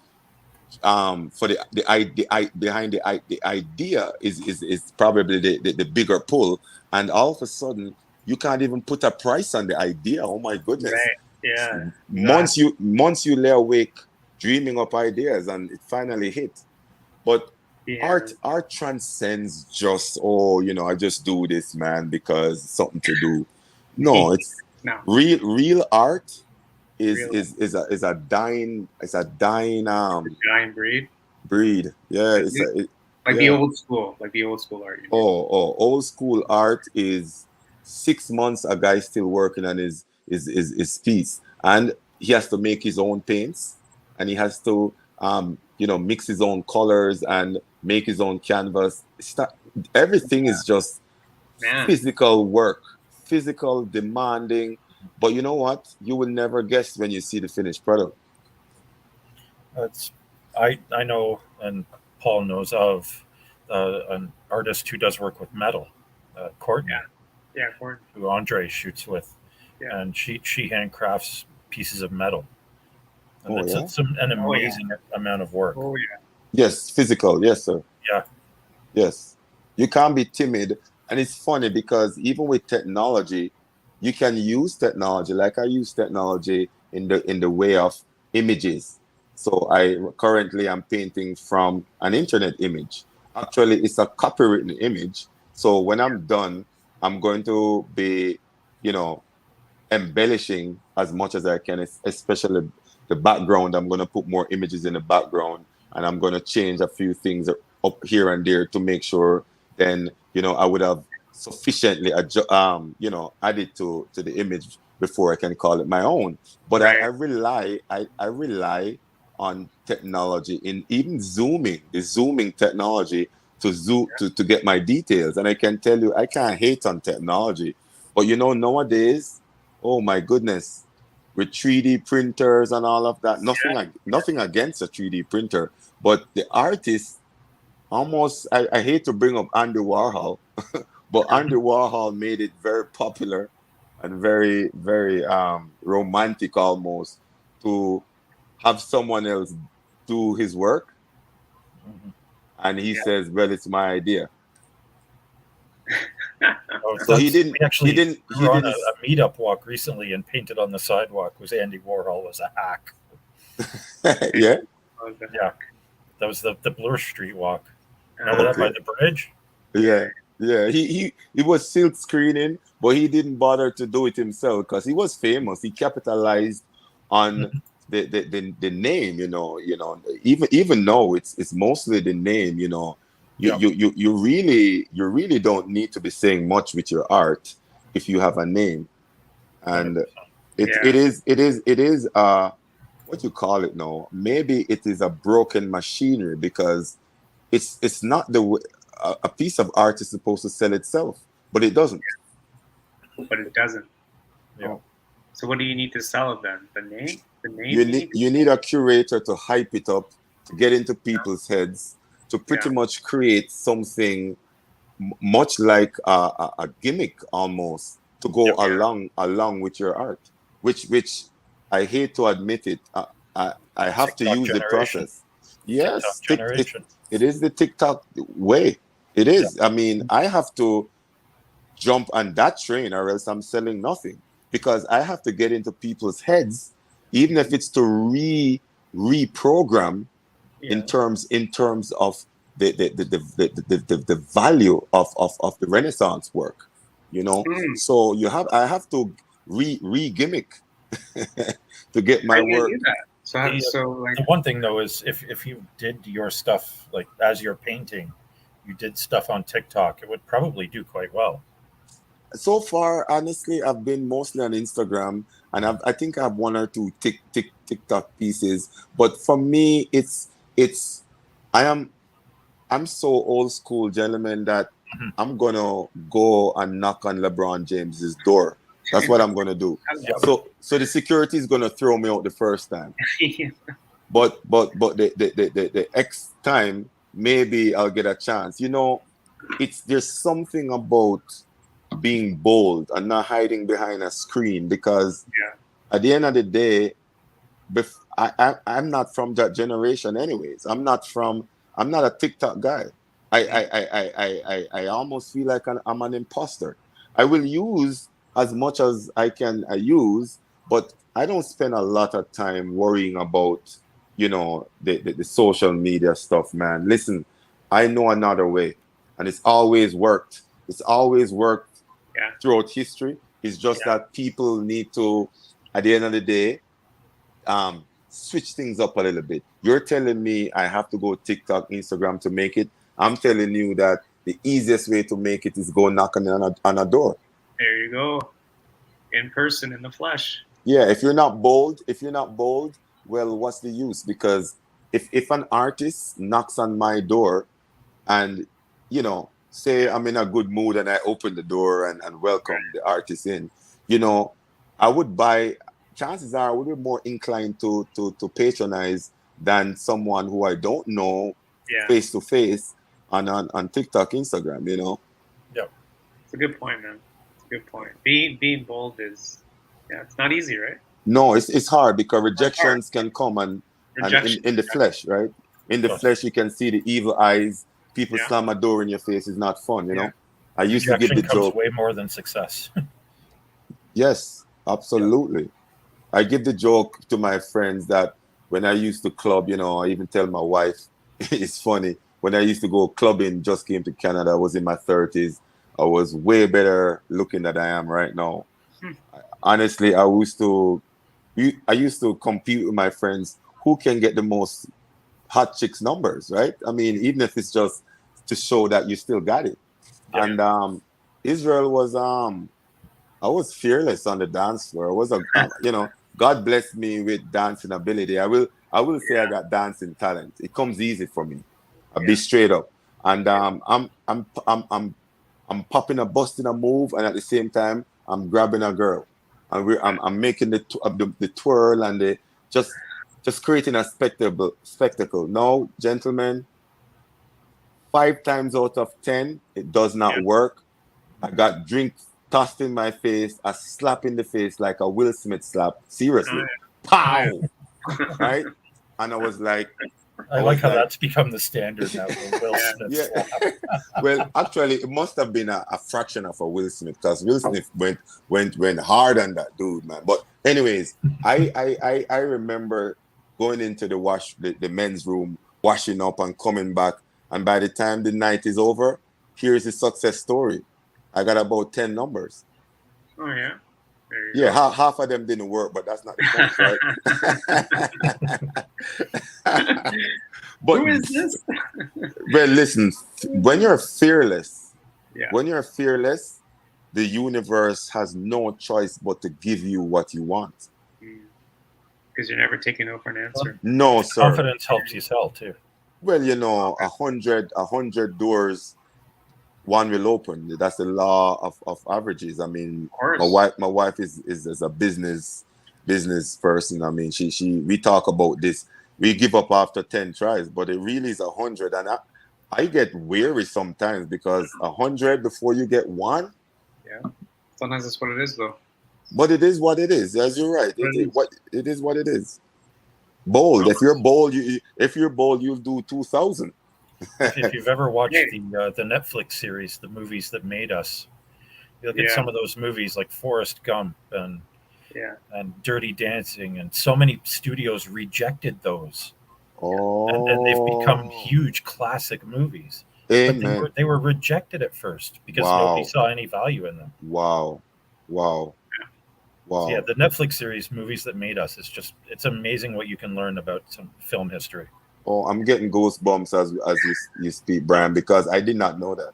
for behind the idea is probably the bigger pull, and all of a sudden you can't even put a price on the idea. Oh my goodness. Right. Yeah. months Exactly. you months you lay awake dreaming up ideas and it finally hit. But Yeah. art transcends just, oh, I just do this, man, because it's something to do. No, it's No. real art is Real a dying giant breed. breed. Yeah, Is it? Like the yeah. old school. Like the old school art. You mean? Old school art is 6 months a guy still working on his piece, and he has to make his own paints, and he has to mix his own colors and make his own canvas. Everything is just Man. physical work, physical, demanding. But you know what? You will never guess when you see the finished product. That's I know, and Paul knows of an artist who does work with metal, Courtney, Gordon. who Andre shoots with, Yeah. and she handcrafts pieces of metal, and Oh, yeah? it's an amazing amount of work. Oh yeah. Yes, physical. Yes, sir. Yeah. Yes. You can't be timid. And it's funny because even with technology, you can use technology. Like I use technology in the way of images. So I currently am painting from an internet image. Actually, it's a copywritten image. So when I'm done, I'm going to be, you know, embellishing as much as I can, especially the background. I'm going to put more images in the background, and I'm going to change a few things up here and there to make sure then, I would have sufficiently, added to the image before I can call it my own. But Right. I rely on technology in even the zooming technology to zoom to get my details. And I can tell you, I can't hate on technology, but nowadays, oh my goodness, with 3D printers and all of that. Nothing against a 3D printer, but the artists almost, I hate to bring up Andy Warhol, but Andy Warhol made it very popular and very, very romantic almost to have someone else do his work. Mm-hmm. And he says, well, it's my idea. So he didn't. We were on a meetup walk recently and painted on the sidewalk was Andy Warhol was a hack. Yeah. Yeah. That was the Bloor Street walk. Remember that by the bridge? Yeah. Yeah. He was silk screening, but he didn't bother to do it himself because he was famous. He capitalized on the name, even though it's mostly the name, you really don't need to be saying much with your art if you have a name. And it is what you call it now, maybe it is a broken machinery because it's not a piece of art is supposed to sell itself, but it doesn't. But it doesn't. Yeah. So what do you need to sell it then? The name? You need a curator to hype it up, to get into people's heads, to pretty much create something much like a gimmick almost to go along with your art, which I hate to admit it, I have to use the process. Yes, it is the TikTok way. It is. I mean, I have to jump on that train or else I'm selling nothing, because I have to get into people's heads, even if it's to reprogram in terms of the value of the Renaissance work, So I have to re gimmick to get my work. The one thing though is if you did your stuff like as you're painting, you did stuff on TikTok, it would probably do quite well. So far, honestly, I've been mostly on Instagram, and I think I have one or two TikTok pieces. But for me, I'm so old school, gentlemen, that I'm gonna go and knock on LeBron James's door. That's what I'm gonna do. So the security is gonna throw me out the first time. But the X time, maybe I'll get a chance. There's something about being bold and not hiding behind a screen, because at the end of the day, I'm not from that generation anyways. I'm not a TikTok guy. I almost feel like I'm an imposter. I will use as much as I can use, but I don't spend a lot of time worrying about the social media stuff, man. Listen, I know another way, and it's always worked throughout history. It's just that people need to, at the end of the day, switch things up a little bit. You're telling me I have to go TikTok, Instagram to make it. I'm telling you that the easiest way to make it is go knocking on a door. There you go. In person, in the flesh. Yeah, if you're not bold, well, what's the use? Because if an artist knocks on my door and, say I'm in a good mood and I open the door and welcome the artist in, I would buy. Chances are I would be more inclined to patronize than someone who I don't know face to face on TikTok, Instagram, Yep. It's a good point, man. It's a good point. Being bold is, it's not easy, right? No, it's hard because rejections can come and Rejection. in the flesh, right? In the flesh, you can see the evil eyes. People slam a door in your face. It's not fun, you know. I used to give the Rejection comes joke. way more than success. Yes, absolutely. I give the joke to my friends that when I used to club, you know, I even tell my wife, it's funny. When I used to go clubbing, just came to Canada, I was in my 30s. I was way better looking than I am right now. Honestly, I used to compete with my friends who can get the most hot chicks numbers, right? I mean, even if it's just to show that you still got it. Yeah. And Israel was I was fearless on the dance floor. I was you know, God blessed me with dancing ability. I will say I got dancing talent. It comes easy for me. I'll be straight up. And I'm popping a busting a move, and at the same time I'm grabbing a girl, and I'm making the twirl and the just creating a spectacle. Now, gentlemen, 5 times out of 10 it does not work. I got drinks tossed in my face, a slap in the face like a Will Smith slap. Seriously. Pow! Right? And I was like, I like how that's become the standard now. The Will Smith slap. Well, actually, it must have been a fraction of a Will Smith, because Will Smith went hard on that dude, man. But anyways, I remember going into the men's room, washing up and coming back, and by the time the night is over, here's the success story. I got about 10 numbers. Oh yeah. Yeah, half of them didn't work, but that's not the point, right? But who is this? Well, listen, when you're fearless, the universe has no choice but to give you what you want. Because you're never taking no for an answer. No, sir. Confidence helps you sell too. Well, you know, 100 doors, one will open. That's the law of averages. I mean, my wife is a business person. I mean, we talk about this. We give up after 10 tries, but it really is 100. And I get weary sometimes, because 100 before you get one. Yeah. Sometimes that's what it is, though. But it is what it is. As you're right. It is what it is. Bold. If you're bold, you'll do 2,000. If you've ever watched the Netflix series, The Movies That Made Us, you look at some of those movies like Forrest Gump and Dirty Dancing, and so many studios rejected those. And they've become huge classic movies. Amen. But they were rejected at first because nobody saw any value in them. Wow. So yeah, the Netflix series Movies That Made Us, it's amazing what you can learn about some film history. Oh, I'm getting goosebumps as you speak, Brian, because I did not know that.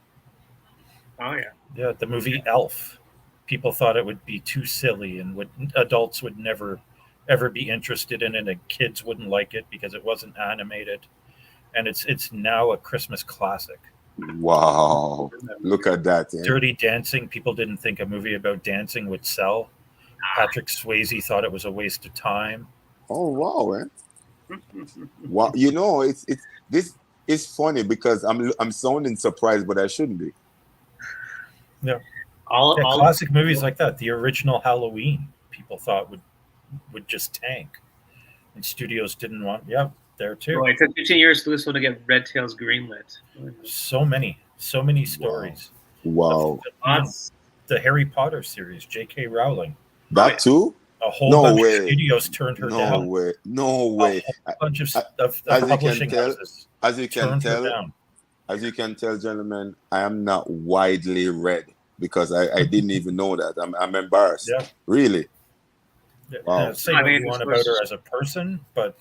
Oh yeah. Yeah, the movie Elf. People thought it would be too silly and adults would never ever be interested in it, and kids wouldn't like it because it wasn't animated. And it's now a Christmas classic. Wow. Look at that. Dirty Dancing. People didn't think a movie about dancing would sell. Patrick Swayze thought it was a waste of time. Oh wow, man. Wow, you know, this is funny because I'm sounding surprised, but I shouldn't be. Yeah. Classic movies like that. The original Halloween, people thought would just tank, and studios didn't want. Yeah, there too. Well, it took 15 years for this one to get Red Tails greenlit. So many stories. Wow. The Harry Potter series, J.K. Rowling. That too? A whole bunch of studios turned her down. No way. A bunch of publishing houses. As you can tell, gentlemen, I am not widely read because I didn't even know that. I'm embarrassed. Yeah. Really. Wow. Say what you want about her as a person, but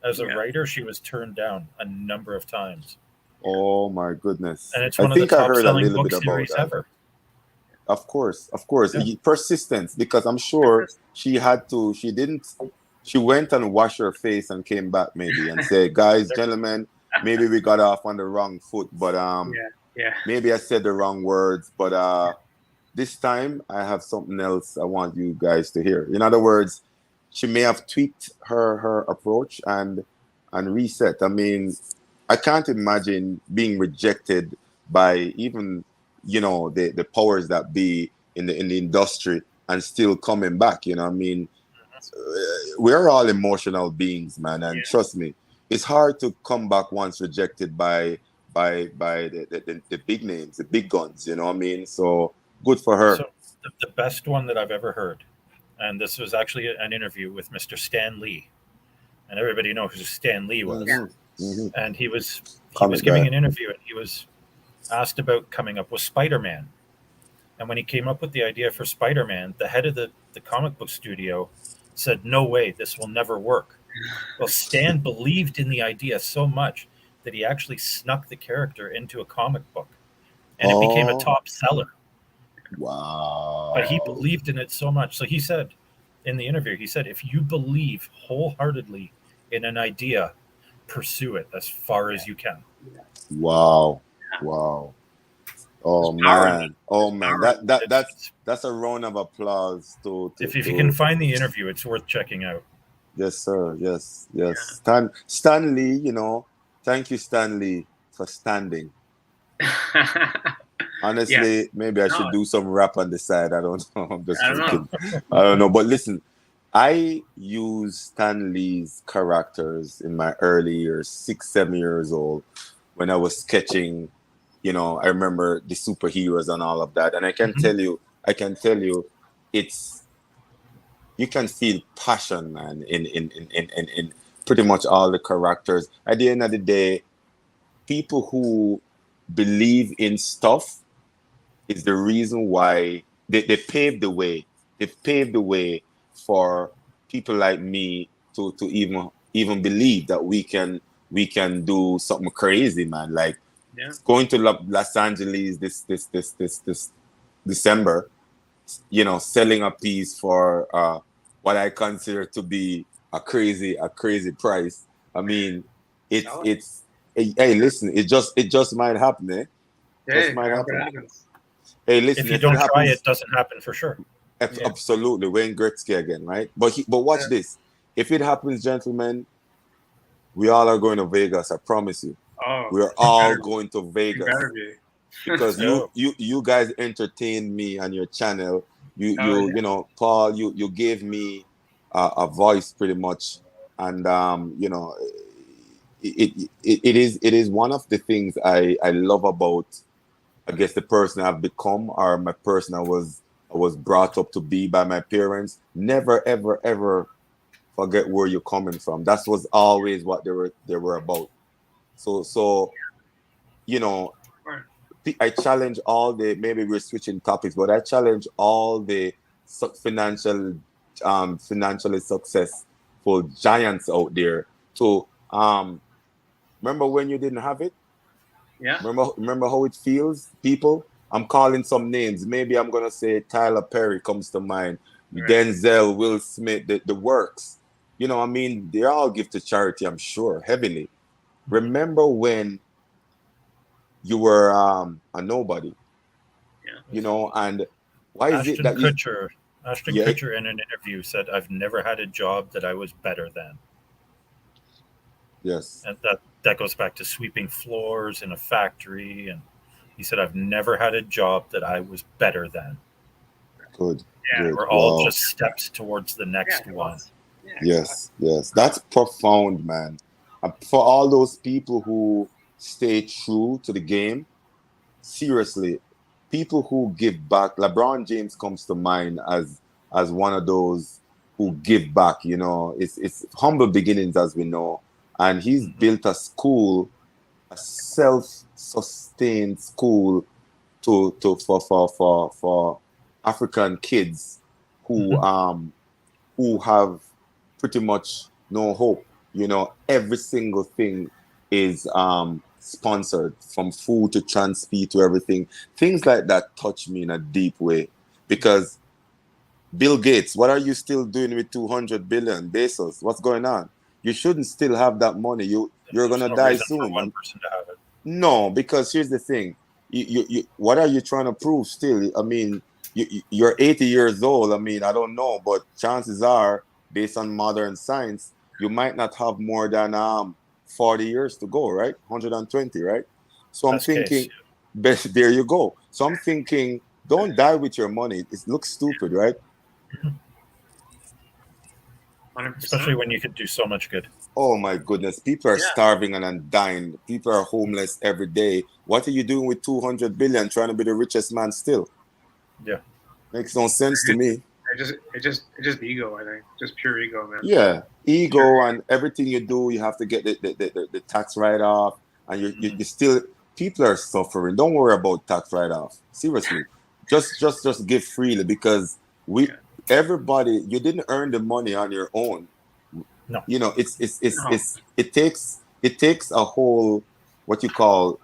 as a writer, she was turned down a number of times. Oh my goodness! And it's one of the top-selling book series ever. Of course. Persistence, because I'm sure she had to. She went and washed her face and came back maybe and said, "Guys, gentlemen, maybe we got off on the wrong foot, but maybe I said the wrong words, but this time I have something else I want you guys to hear." In other words, she may have tweaked her approach and reset. I mean, I can't imagine being rejected by even the powers that be in the industry and still coming back. You know what I mean? We're all emotional beings, man, and trust me, it's hard to come back once rejected by the big names, the big guns. You know what I mean? So good for her. So the best one that I've ever heard, and this was actually an interview with Mr. Stan Lee, and everybody knows who Stan Lee was. And he was giving an interview, and he was asked about coming up with Spider-Man. And when he came up with the idea for Spider-Man, the head of the comic book studio said, "No way, this will never work." Well, Stan believed in the idea so much that he actually snuck the character into a comic book, and it became a top seller. Wow. But he believed in it so much. So he said in the interview, he said, if you believe wholeheartedly in an idea, pursue it as far as you can. Wow. Oh man. That's a round of applause to if you can find the interview, it's worth checking out. Yes, sir. Yes. Stan Lee, thank you, Stan Lee, for standing. Honestly, maybe I should do some rap on the side. I don't know. I'm just thinking. I don't know. But listen, I use Stan Lee's characters in my early years, 6, 7 years old, when I was sketching. I remember the superheroes and all of that. And I can tell you, it's, you can feel passion, man, in pretty much all the characters. At the end of the day, people who believe in stuff is the reason why they paved the way. They paved the way for people like me to even believe that we can do something crazy, man. Like going to Los Angeles this December, selling a piece for what I consider to be a crazy price. I mean, it's hey, listen, it just might happen, eh? Just might happen. Hey, listen, if you don't try, it doesn't happen for sure. Absolutely, Wayne Gretzky again, right? But watch this. If it happens, gentlemen, we all are going to Vegas. I promise you. We are all going to Vegas because you guys entertained me on your channel. You Paul, you gave me a voice pretty much, and it is one of the things I love about, I guess, the person I've become, or my person I was brought up to be by my parents. Never ever forget where you're coming from. That was always what they were about. So I challenge all the, maybe we're switching topics, but I challenge all the financially successful giants out there to remember when you didn't have it. Remember how it feels, people. I'm calling some names. Maybe I'm gonna say Tyler Perry comes to mind, Denzel, Will Smith, the works. I mean, they all give to charity, I'm sure, heavily. Remember when you were a nobody, and why is it that Ashton Kutcher in an interview said, "I've never had a job that I was better than." Yes. And that goes back to sweeping floors in a factory, and he said, "I've never had a job that I was better than." Good. We're all just steps towards the next one. Yes. That's profound, man. For all those people who stay true to the game, seriously, people who give back. LeBron James comes to mind as one of those who give back. It's humble beginnings, as we know, and he's built a school, a self-sustained school for African kids who have pretty much no hope. Every single thing is sponsored, from food to transport to everything. Things like that touch me in a deep way, because Bill Gates, what are you still doing with 200 billion? Bezos, what's going on? You shouldn't still have that money. You're gonna die soon. One person to have it. No, because here's the thing. You what are you trying to prove still? I mean, you're 80 years old. I mean, I don't know, but chances are, based on modern science, you might not have more than 40 years to go, right? 120, right? So I'm thinking, Best, there you go. So I'm thinking, don't die with your money. It looks stupid, right? 100%. Especially when you could do so much good. Oh my goodness, people are starving and dying. People are homeless every day. What are you doing with 200 billion trying to be the richest man still? Yeah. Makes no sense to me. It's just ego, I think. Just pure ego, man. Yeah, ego, and everything you do, you have to get the tax write-off, and you still, people are suffering. Don't worry about tax write-off. Seriously. Just give freely, because everybody, you didn't earn the money on your own. No. You know, it takes a whole, what you call,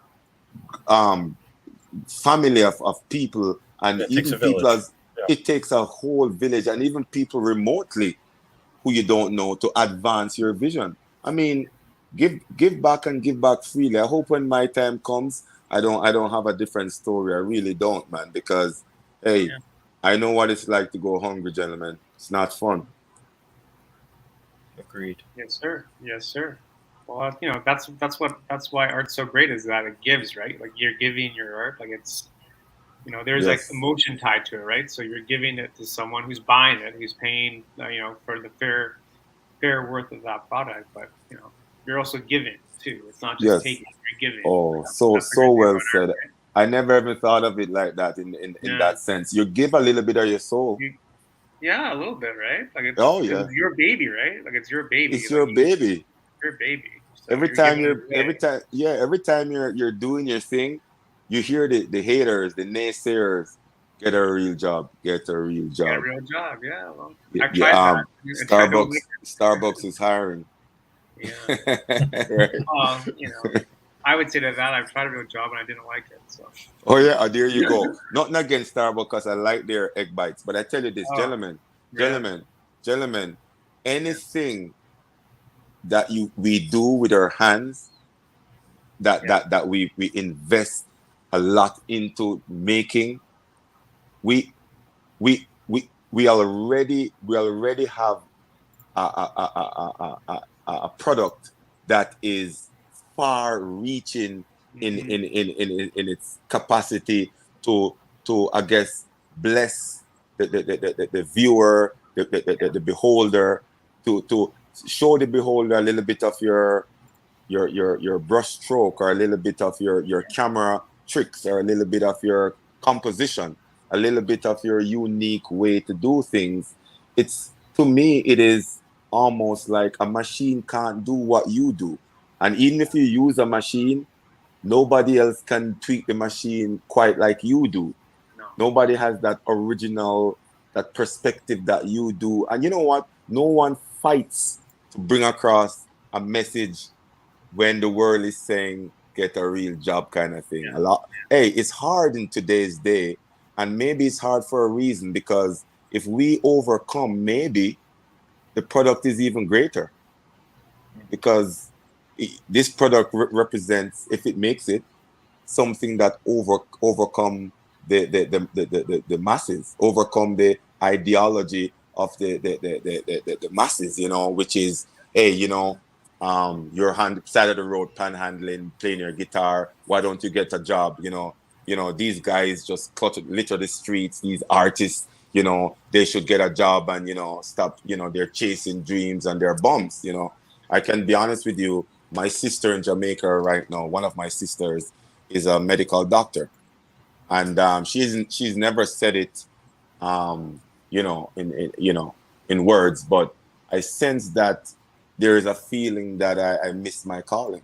family of people, and even people as it takes a whole village, and even people remotely who you don't know, to advance your vision. I mean, give back and give back freely. I hope when my time comes, I don't have a different story. I really don't, man, because hey, I know what it's like to go hungry, gentlemen. It's not fun. Agreed. Yes, sir. Yes, sir. Well, you know, that's why art's so great, is that it gives, right? Like, you're giving your art, like, it's, you know, there's like emotion tied to it, right? So you're giving it to someone who's buying it, who's paying, you know, for the fair worth of that product. But, you know, you're also giving too. It's not just taking, you're giving. Oh, so well said. Art, right? I never even thought of it like that in that sense. You give a little bit of your soul. Yeah, a little bit, right? Like, it's your baby, right? Like, it's your baby. It's your baby. Your baby. So every time you're doing your thing, you hear the haters, the naysayers, get a real job. Get a real job. Get a real job, yeah. Well, I tried that. Starbucks is hiring. Yeah. Right. You know, I would say that I've tried a real job and I didn't like it. So. Oh yeah, there you go. Nothing against Starbucks, because I like their egg bites, but I tell you this, gentlemen, anything that we do with our hands, that we invest a lot into making, we already have a product that is far reaching in its capacity to I guess bless the viewer, the beholder, to show the beholder a little bit of your brush stroke, or a little bit of your camera tricks, or a little bit of your composition, a little bit of your unique way to do things. It's, to me, it is almost like a machine can't do what you do. And even if you use a machine, nobody else can tweak the machine quite like you do. No. Nobody has that original, that perspective that you do. And you know what? No one fights to bring across a message when the world is saying, get a real job, kind of thing. Hey, it's hard in today's day, and maybe it's hard for a reason, because if we overcome, maybe the product is even greater, because this product represents, if it makes it, something that overcome the masses, overcome the ideology of the masses, you know, which is, hey, you know, you're side of the road panhandling, playing your guitar, why don't you get a job? You know, these guys just litter the streets, these artists, you know, they should get a job and, you know, stop, you know, they're chasing dreams and they're bums. You know, I can be honest with you, my sister in Jamaica right now, one of my sisters is a medical doctor, and she's never said it, you know, in words, but I sense that there is a feeling that I miss my calling,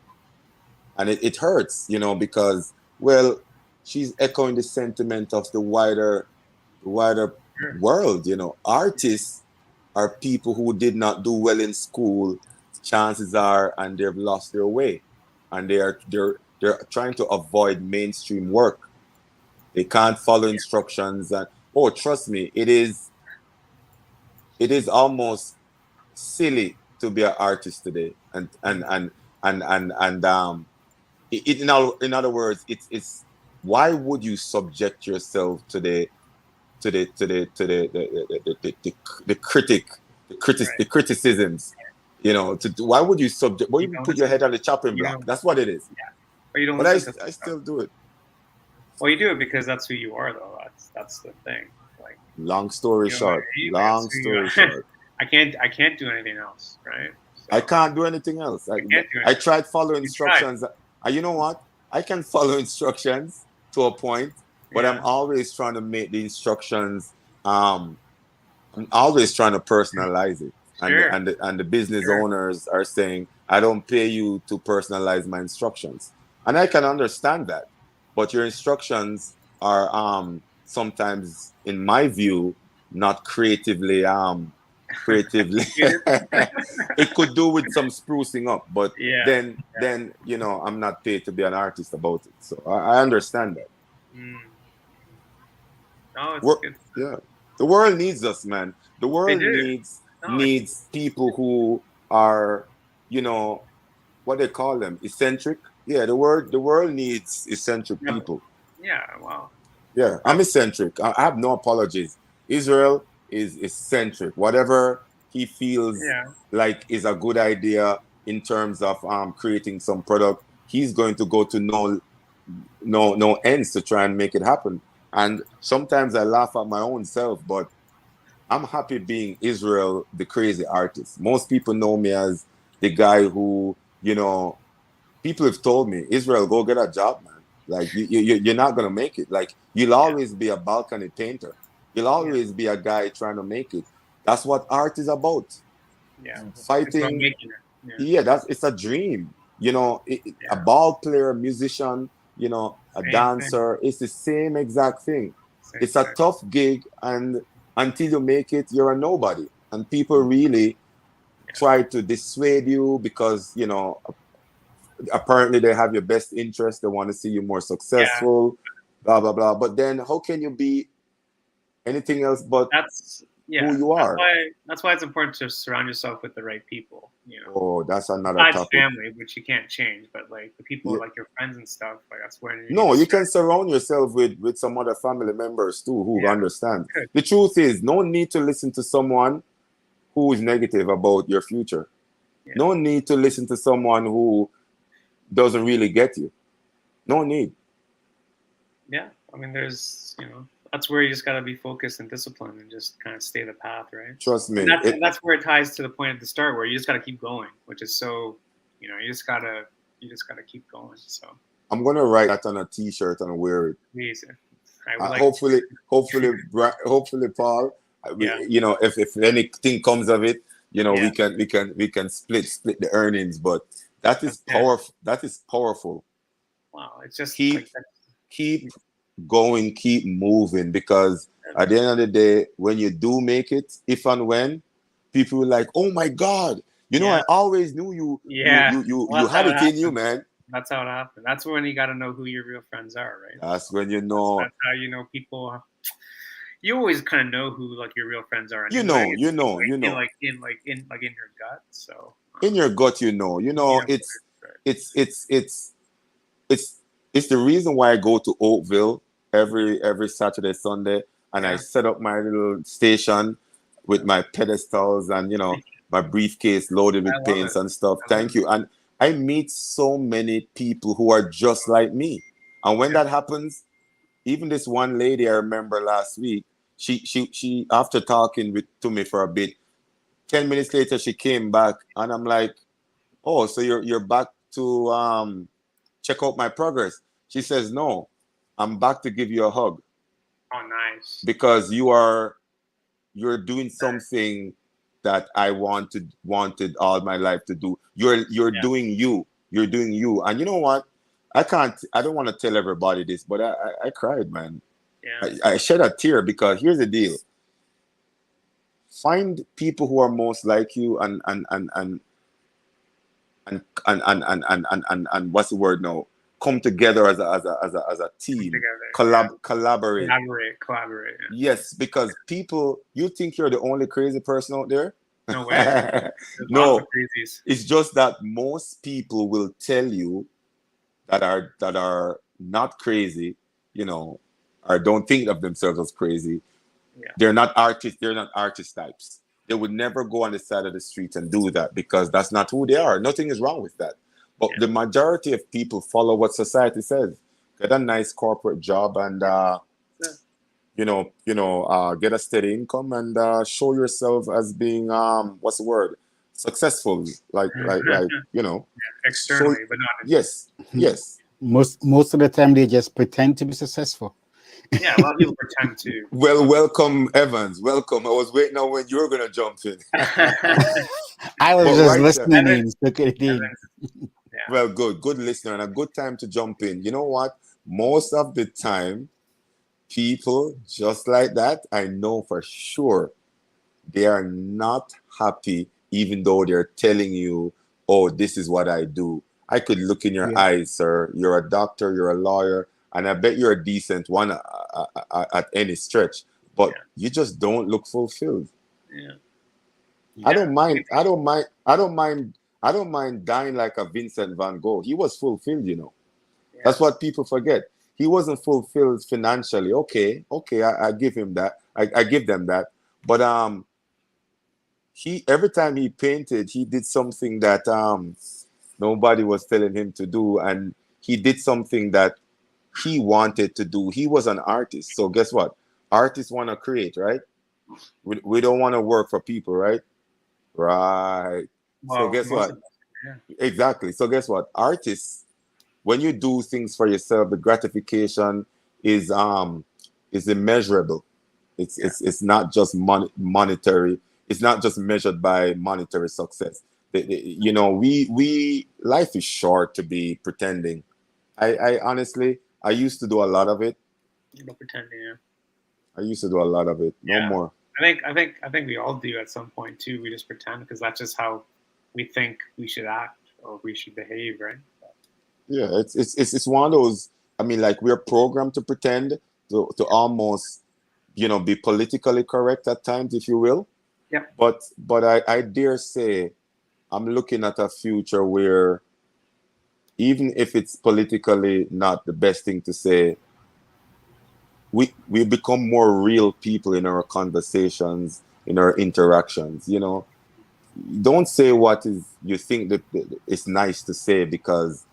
and it hurts, you know, because, well, she's echoing the sentiment of the wider world. You know, artists are people who did not do well in school, chances are, and they've lost their way, and they're trying to avoid mainstream work. They can't follow instructions, and trust me, it is almost silly to be an artist today, and in other words, it's why would you subject yourself to the criticisms, you know, why would you put your head on the chopping block? That's what it is. Yeah. But you don't but listen I still do it. Well, you do it because that's who you are, though. That's the thing. Like, long story short, I can't do anything else, right? So, I can't do anything else. I tried following instructions. You know what? I can follow instructions to a point, but I'm always trying to make the instructions. I'm always trying to personalize it. Sure. And the business owners are saying, I don't pay you to personalize my instructions. And I can understand that. But your instructions are sometimes, in my view, not creatively it could do with some sprucing up, but then I'm not paid to be an artist about it. So I understand that. Oh, it's good. Yeah. The world needs us, man. The world needs people who are, what they call them, eccentric. Yeah, the world needs eccentric people. Yeah, wow. Yeah, I'm eccentric. I have no apologies. Israel is eccentric. Whatever he feels like is a good idea in terms of creating some product, he's going to go to no ends to try and make it happen. And sometimes I laugh at my own self, but I'm happy being Israel, the crazy artist. Most people know me as the guy who, people have told me, Israel, go get a job, man. Like you're not gonna make it. Like you'll always be a balcony painter. You'll always be a guy trying to make it. That's what art is about. Yeah, fighting. It's a dream. A ball player, a musician, a dancer. It's the same exact thing. It's a tough gig, and until you make it, you're a nobody. And people really try to dissuade you because apparently they have your best interest. They want to see you more successful, blah blah blah. But then how can you be anything else but who you are? That's why it's important to surround yourself with the right people. Oh, that's another topic. Family, which you can't change, but like the people like your friends and stuff, like that's where you can surround yourself with some other family members too who understand. The truth is, no need to listen to someone who is negative about your future. No need to listen to someone who doesn't really get you. No need. Yeah, I mean, there's that's where you just got to be focused and disciplined and just kind of stay the path, right? Trust me. And that's where it ties to the point at the start where you just got to keep going, which is so you just gotta keep going. So I'm gonna write that on a T-shirt and wear it. Amazing. Hopefully, Paul. If anything comes of it, we can split the earnings, but that is powerful. That is powerful. Wow, it's just keep going, keep moving, because at the end of the day, when you do make it, if and when, people will like, oh my God, I always knew you. You had it in you, man. That's how it happened. That's when you got to know who your real friends are, right? That's when you know. That's how you know people. You always kind of know who like your real friends are. You know. Like in your gut. So in your gut, it's the reason why I go to Oakville every Saturday, Sunday, and I set up my little station with my pedestals and my briefcase loaded with paints and stuff. Thank you. And I meet so many people who are just like me. And when that happens, even this one lady I remember last week, she after talking to me for a bit, 10 minutes later she came back and I'm like, oh, so you're back to check out my progress. She says, no, I'm back to give you a hug. Oh, nice. Because you're doing something that I wanted all my life to do. You're doing you. You're doing you. And you know what? I don't want to tell everybody this, but I cried, man. Yeah. I shed a tear because here's the deal. Find people who are most like you and what's the word now? Come together as a team. Collaborate. Collaborate. Yeah. Yes, because people, you think you're the only crazy person out there? No way. No, it's just that most people will tell you that are not crazy, or don't think of themselves as crazy. Yeah. They're not artists. They're not artist types. They would never go on the side of the street and do that because that's not who they are. Nothing is wrong with that. But the majority of people follow what society says. get a nice corporate job, and get a steady income, and show yourself as being what's the word, successful, like externally, show, but not yes, yes. Most of the time they just pretend to be successful. Yeah, a lot of people pretend to. Well, welcome, Evans. Welcome. I was waiting on when you were gonna jump in. I was But just right, listening in. Look at it in. Yeah. well, good listener, and a good time to jump in. You know what? Most of the time, people just like that, I know for sure, they are not happy, even though they're telling you, "Oh, this is what I do." I could look in your Yeah. eyes, sir. You're a doctor. You're a lawyer. And I bet you're a decent one at any stretch, but you just don't look fulfilled. Yeah. I don't mind. I don't mind. I don't mind. I don't mind dying like a Vincent van Gogh. He was fulfilled, you know. Yeah. That's what people forget. He wasn't fulfilled financially. Okay, I give him that. I give them that. But he every time he painted, he did something that nobody was telling him to do, and he did something that he wanted to do. He was an artist. So guess what? Artists want to create, right? We don't want to work for people, right? Right. Well, so guess what? Exactly. So guess what? Artists, when you do things for yourself, the gratification is immeasurable. It's not just monetary. It's not just measured by monetary success. We life is short to be pretending. I honestly, I used to do a lot of it. No pretending, yeah. I used to do a lot of it. No more. I think we all do at some point too. We just pretend because that's just how we think we should act or we should behave, right? Yeah, it's one of those. I mean, like, we're programmed to pretend, to almost, be politically correct at times, if you will. Yeah. But I dare say, I'm looking at a future where, even if it's politically not the best thing to say, we become more real people in our conversations, in our interactions. Don't say what is you think that it's nice to say, because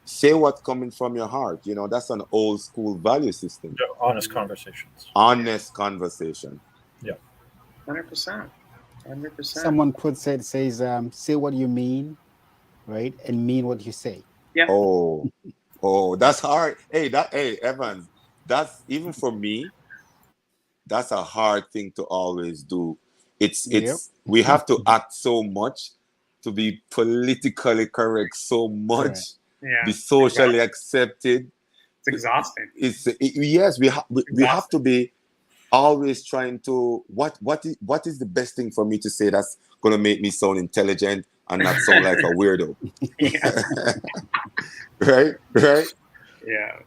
say what's coming from your heart. That's an old school value system. Honest conversations. Honest conversation. Yeah. 100%. Someone says, say what you mean, right, and mean what you say. Yeah. Oh, that's hard. Hey, Evans, that's, even for me, that's a hard thing to always do. We have to act so much to be politically correct, so much, be socially accepted. It's exhausting. Yes, we have to be always trying to, what is the best thing for me to say that's going to make me sound intelligent and not sound like a weirdo. Right? Yeah.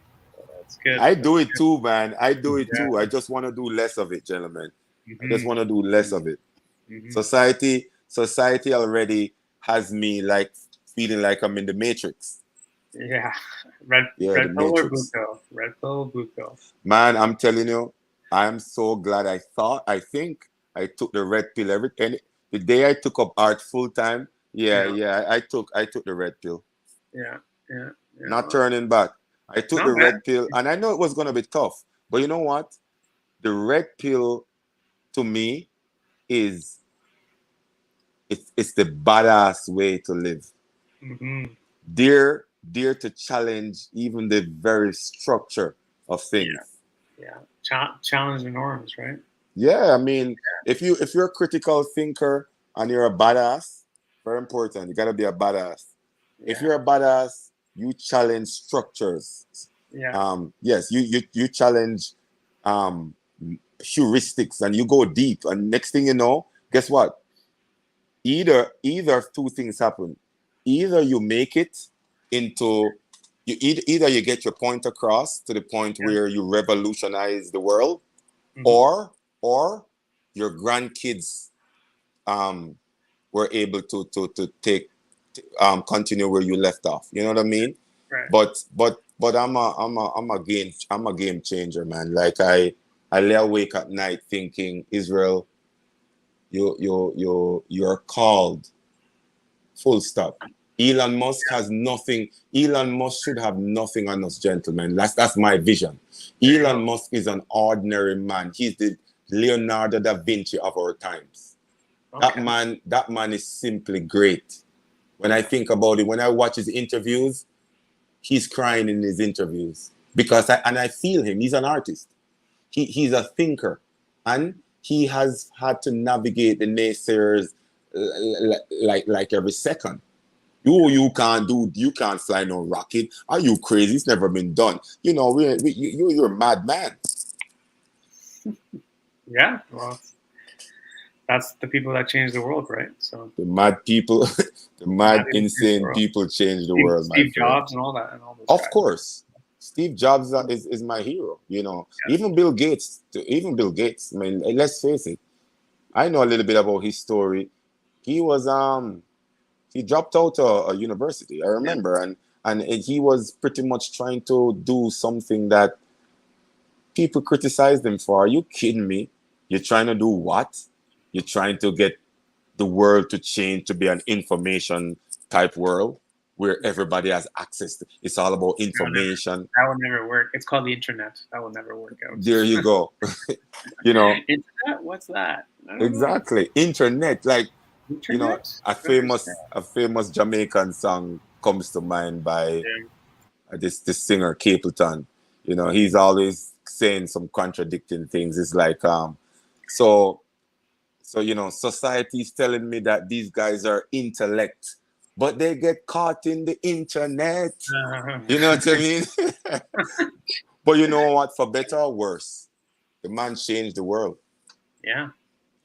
That's good. I do it too, man. I do it too. I just want to do less of it, gentlemen. I just want to do less of it. Society already has me like feeling like I'm in the Matrix. Yeah. Red pill or blue pill? Red pill or blue pill? Man, I'm telling you, I'm so glad. I think I took the red pill the day I took up art full time. I took the red pill. Yeah. Not turning back. I took the red pill, and I know it was going to be tough, but you know what? The red pill, to me, it's the badass way to live. Dare to challenge even the very structure of things. Challenge the norms, right? Yeah, I mean, if you're a critical thinker and you're a badass, very important. You gotta be a badass. If you're a badass, you challenge structures. Yes, you challenge heuristics, and you go deep. And next thing you know, guess what? Either two things happen. Either you make it into either you get your point across to the point where you revolutionize the world, or your grandkids were able to take continue where you left off. You know what I mean? Right. But I'm a game changer, man. Like, I lay awake at night thinking, Israel, you're called. Full stop. Elon Musk has nothing. Elon Musk should have nothing on us, gentlemen. That's my vision. Elon Musk is an ordinary man. He's the Leonardo da Vinci of our times. Okay. That man is simply great. When I think about it, when I watch his interviews, he's crying in his interviews because I feel him. He's an artist. He's a thinker, and he has had to navigate the naysayers like every second. You can't fly no rocket. Are you crazy? It's never been done. You know, you're a mad man. Yeah, well, that's the people that change the world, right? So the mad people, the mad insane people change the world. Steve Jobs and all that, and all those of guys. Course, Steve Jobs is my hero. You know, yeah. Even Bill Gates. I mean, let's face it. I know a little bit about his story. He was he dropped out a university. I remember, and he was pretty much trying to do something that people criticized him for. Are you kidding me? You're trying to do what? You're trying to get the world to change to be an information type world where everybody has access to. It's all about information. That will never work. It's called the internet. That will never work out. There you go. You know. Internet? What's that? Exactly. Internet. Like, internet? You know, a famous Jamaican song comes to mind by this singer Capleton. You know, he's always saying some contradicting things. It's like so you know, society is telling me that these guys are intellect, but they get caught in the internet. You know what I mean? But you know what? For better or worse, the man changed the world. Yeah,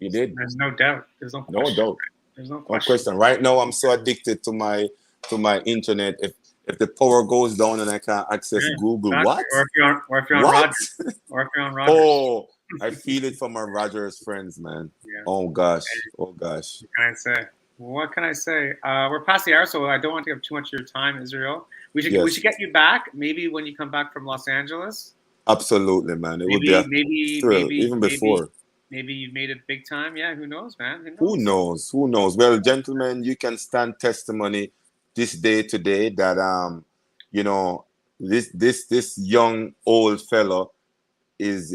he did. There's no doubt. There's no question. No doubt. There's no question. Right now, I'm so addicted to my internet. If the power goes down and I can't access Google, exactly. what? Or if you're on Rogers. Or if you're on Rogers. Oh, I feel it from my Rogers friends, man. Yeah. Oh gosh. What can I say? We're past the hour, so I don't want to give too much of your time, Israel. We should get you back maybe when you come back from Los Angeles. Absolutely, man. It would be a thrill, even before. Maybe you've made it big time. Yeah, who knows, man? Who knows? Well, gentlemen, you can stand testimony this day today that you know, this young old fellow is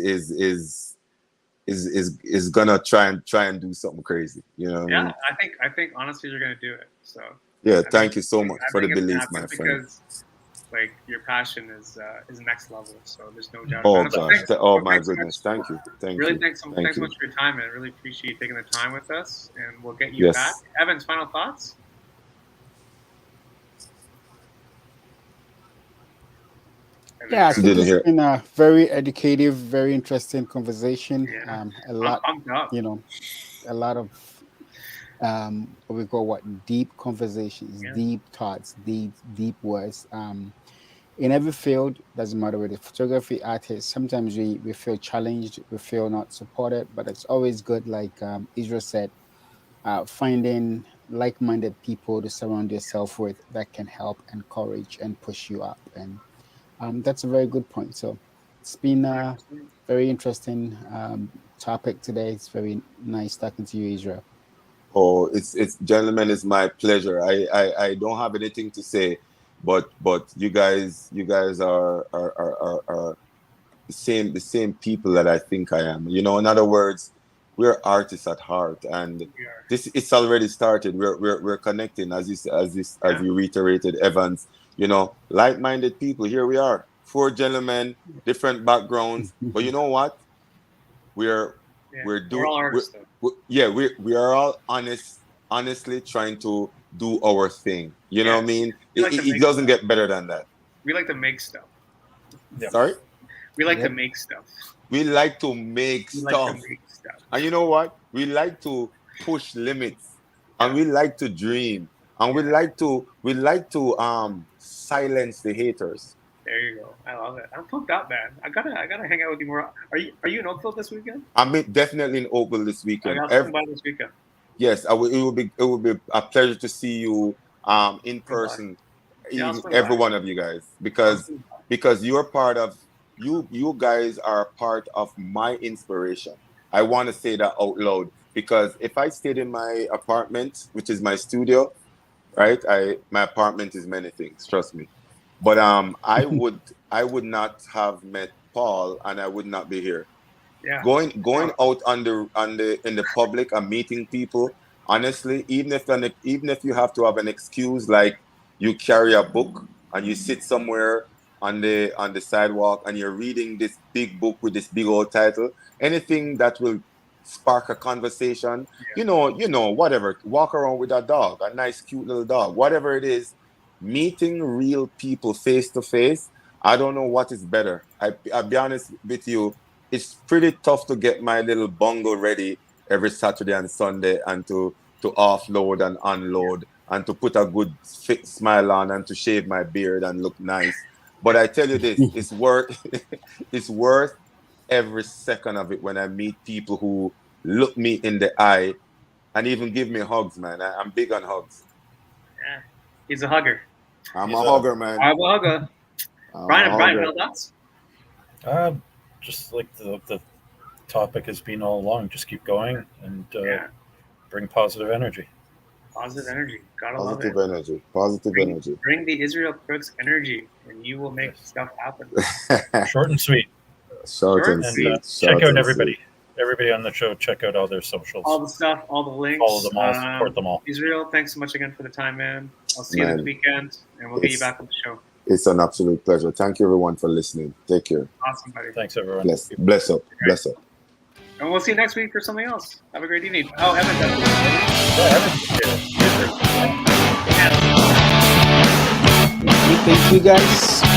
gonna try and do something crazy. You know what I mean? I think honestly you're gonna do it. So yeah, thank you so much for the belief, my friend. Because like your passion is next level, so there's no doubt. Oh gosh! My goodness! Thank you. Thanks so much for your time, and I really appreciate you taking the time with us. And we'll get you back. Evans, final thoughts? Yeah, I think it's been a very educative, very interesting conversation. Yeah. A lot, a lot of what we call deep conversations, deep thoughts, deep words. In every field, doesn't matter whether photography, artists, sometimes we feel challenged, we feel not supported, but it's always good, like Israel said, finding like-minded people to surround yourself with that can help, encourage, and push you up. And that's a very good point. So it's been a very interesting topic today. It's very nice talking to you, Israel. Oh, it's gentlemen, it's my pleasure. I don't have anything to say, but you guys are the same people that I think I am. You know, in other words, we're artists at heart, and it's already started. We're connecting, as you reiterated, Evans. You know, like-minded people. Here we are, 4 gentlemen, different backgrounds, but you know what? We're doing. We are all honestly trying to do our thing. You know what I mean? It doesn't get better than that. We like to make stuff. Yeah. Sorry? We like to make stuff. We like to make stuff. And you know what? We like to push limits. And we like to dream. And we like to silence the haters. There you go. I love it. I'm pumped up, man. I gotta hang out with you more. Are you in Oakville this weekend? I'm definitely in Oakville this weekend. This weekend. Yes, it will be a pleasure to see you in person. Every one of you guys, because you're part of you guys are part of my inspiration. I want to say that out loud, because if I stayed in my apartment, which is my studio, right? My apartment is many things, trust me. But I would not have met Paul, and I would not be here. Yeah. Going out on the in the public and meeting people, honestly, even if you have to have an excuse, like you carry a book and you sit somewhere on the sidewalk and you're reading this big book with this big old title, anything that will spark a conversation, whatever, walk around with a dog, a nice cute little dog, whatever it is, meeting real people face to face, I don't know what is better. I'll be honest with you, it's pretty tough to get my little bungle ready every Saturday and Sunday, and to offload and unload, and to put a good fit smile on, and to shave my beard and look nice. But I tell you this, it's worth it's worth every second of it when I meet people who look me in the eye and even give me hugs, man. I'm big on hugs. Yeah, he's a hugger. I'm a hugger, man. I'm a hugger. Brian, no thoughts? Just like the topic has been all along, just keep going and bring positive energy. Positive energy. Gotta love Positive it. energy. Positive energy. Bring the Israel Crooks energy, and you will make stuff happen. Short and sweet. Short and sweet. Check out everybody on the show. Check out all their socials. All the stuff, all the links. Follow them all. Support them all. Israel, thanks so much again for the time, man. I'll see you this weekend, and we'll get you back on the show. It's an absolute pleasure. Thank you, everyone, for listening. Take care. Awesome, buddy. Thanks, everyone. Bless up. Bless up. And we'll see you next week for something else. Have a great evening. Oh, Evan. Thank you, guys.